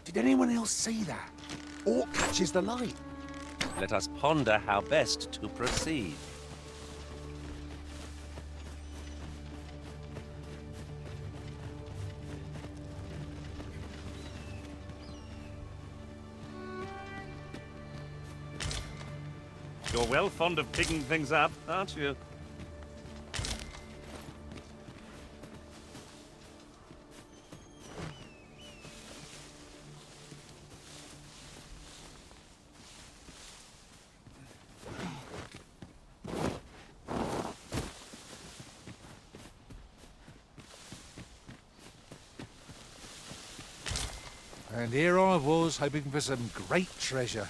Did anyone else see that? Or catches the light? Let us ponder how best to proceed. You're well fond of picking things up, aren't you? And here I was, hoping for some great treasure.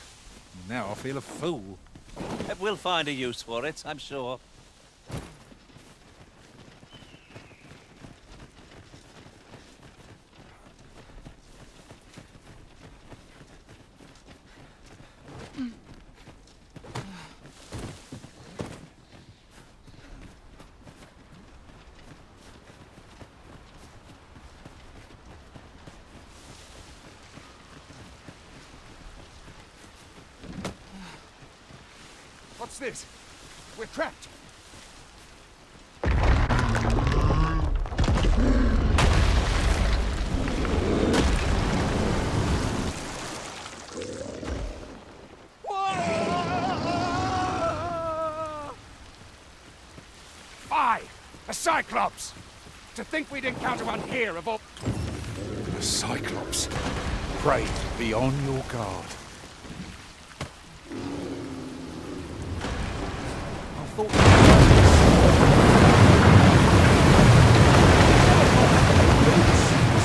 Now I feel a fool. We'll find a use for it, I'm sure. What's this? We're trapped. Aye! A Cyclops! To think we'd encounter one here of all... A Cyclops. Pray, be on your guard. What's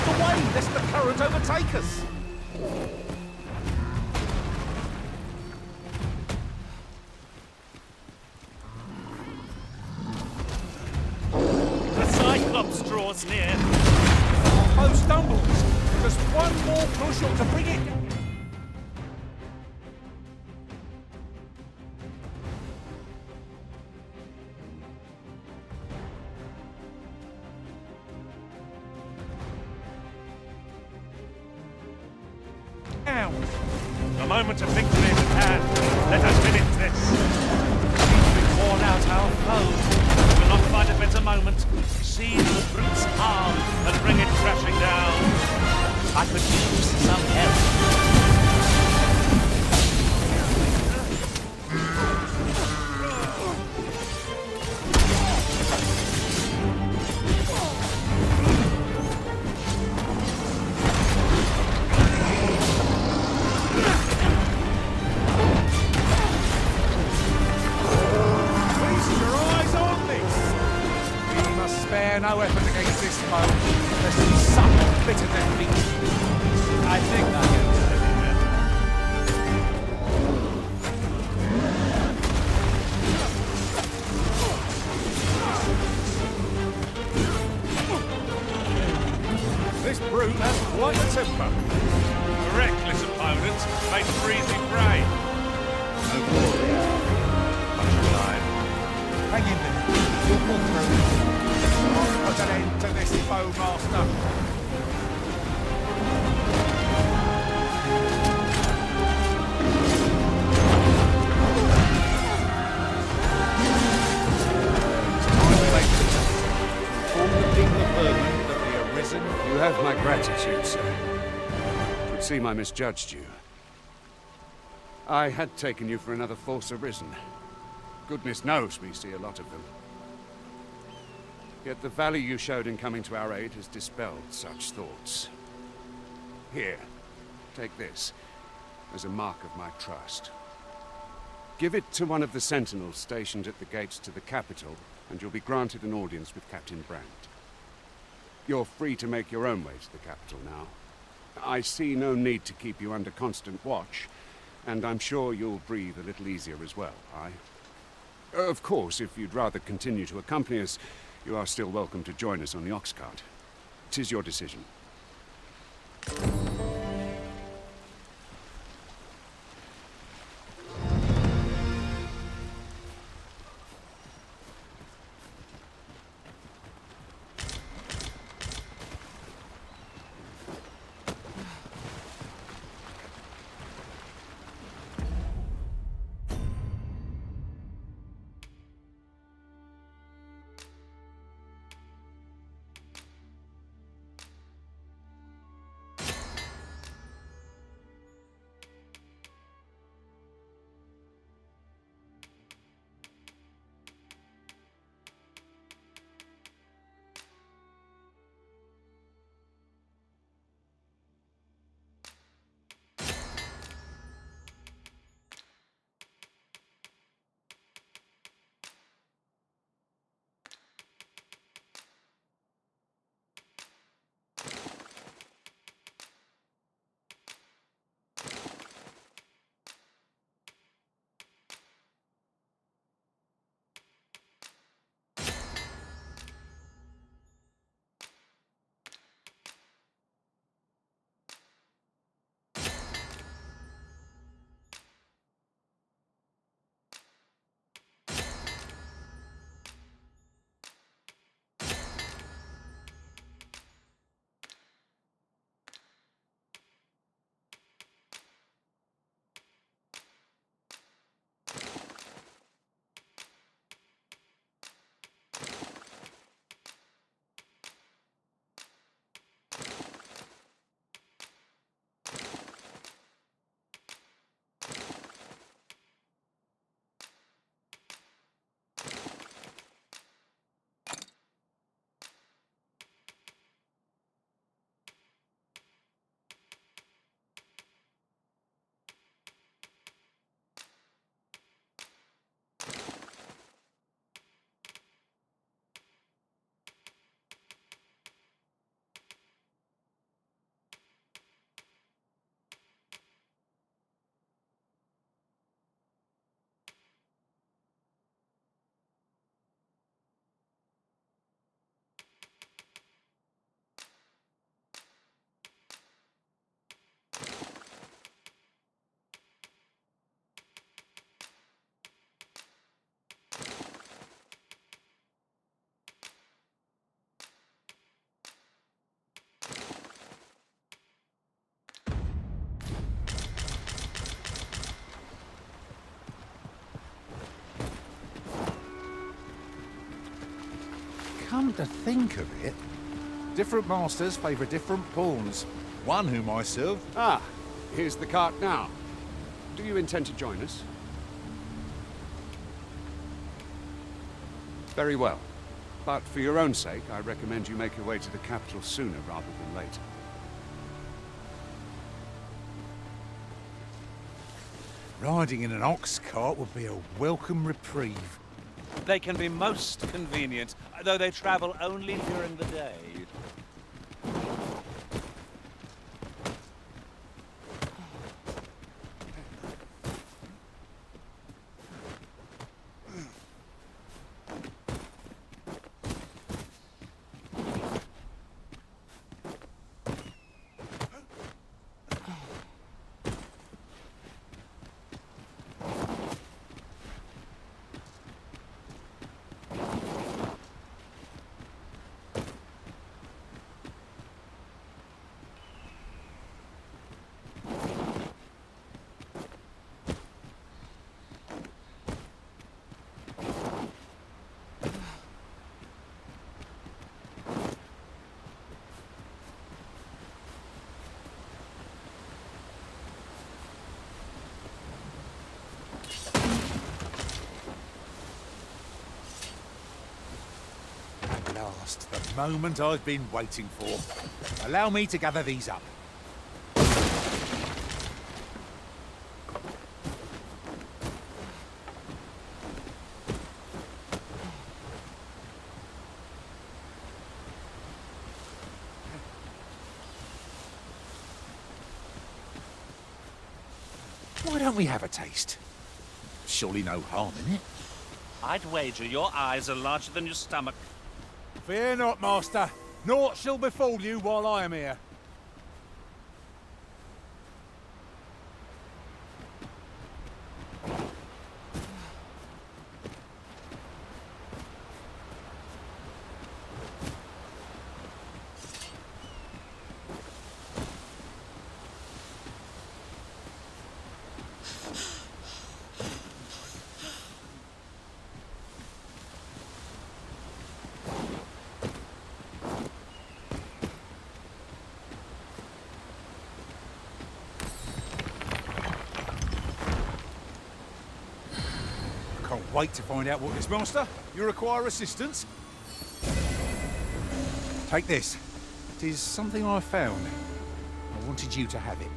the way? Lest the current overtake us! The Cyclops draws near. Both stumbles. Just one more push or to bring it... The moment of victory is at hand. Let us finish this. We've worn out our foes. We'll not find a better moment. Seize the brute's arm and bring it crashing down. I could use some help. No weapon against this foe, lest we suck bitter defeat. I think that This brute has quite a temper. A reckless opponent makes for easy prey. No glory. Much alive. Hang in there. You'll pull through. I'll put an end to this bowmaster. You have my gratitude, sir. It would seem I misjudged you. I had taken you for another false Arisen. Goodness knows we see a lot of them. Yet the value you showed in coming to our aid has dispelled such thoughts. Here, take this as a mark of my trust. Give it to one of the sentinels stationed at the gates to the capital, and you'll be granted an audience with Captain Brandt. You're free to make your own way to the capital now. I see no need to keep you under constant watch, and I'm sure you'll breathe a little easier as well, aye? Of course, if you'd rather continue to accompany us, you are still welcome to join us on the ox cart. 'Tis your decision. Come to think of it, different masters favour different pawns. One whom I serve. Ah, here's the cart now. Do you intend to join us? Very well. But for your own sake, I recommend you make your way to the capital sooner rather than later. Riding in an ox cart would be a welcome reprieve. They can be most convenient, though they travel only during the day. last, the moment I've been waiting for. Allow me to gather these up. Why don't we have a taste? Surely no harm in it. I'd wager your eyes are larger than your stomach. Fear not, master. Naught shall befall you while I am here. Can't wait to find out what this, master. You require assistance? Take this. It is something I found. I wanted you to have it.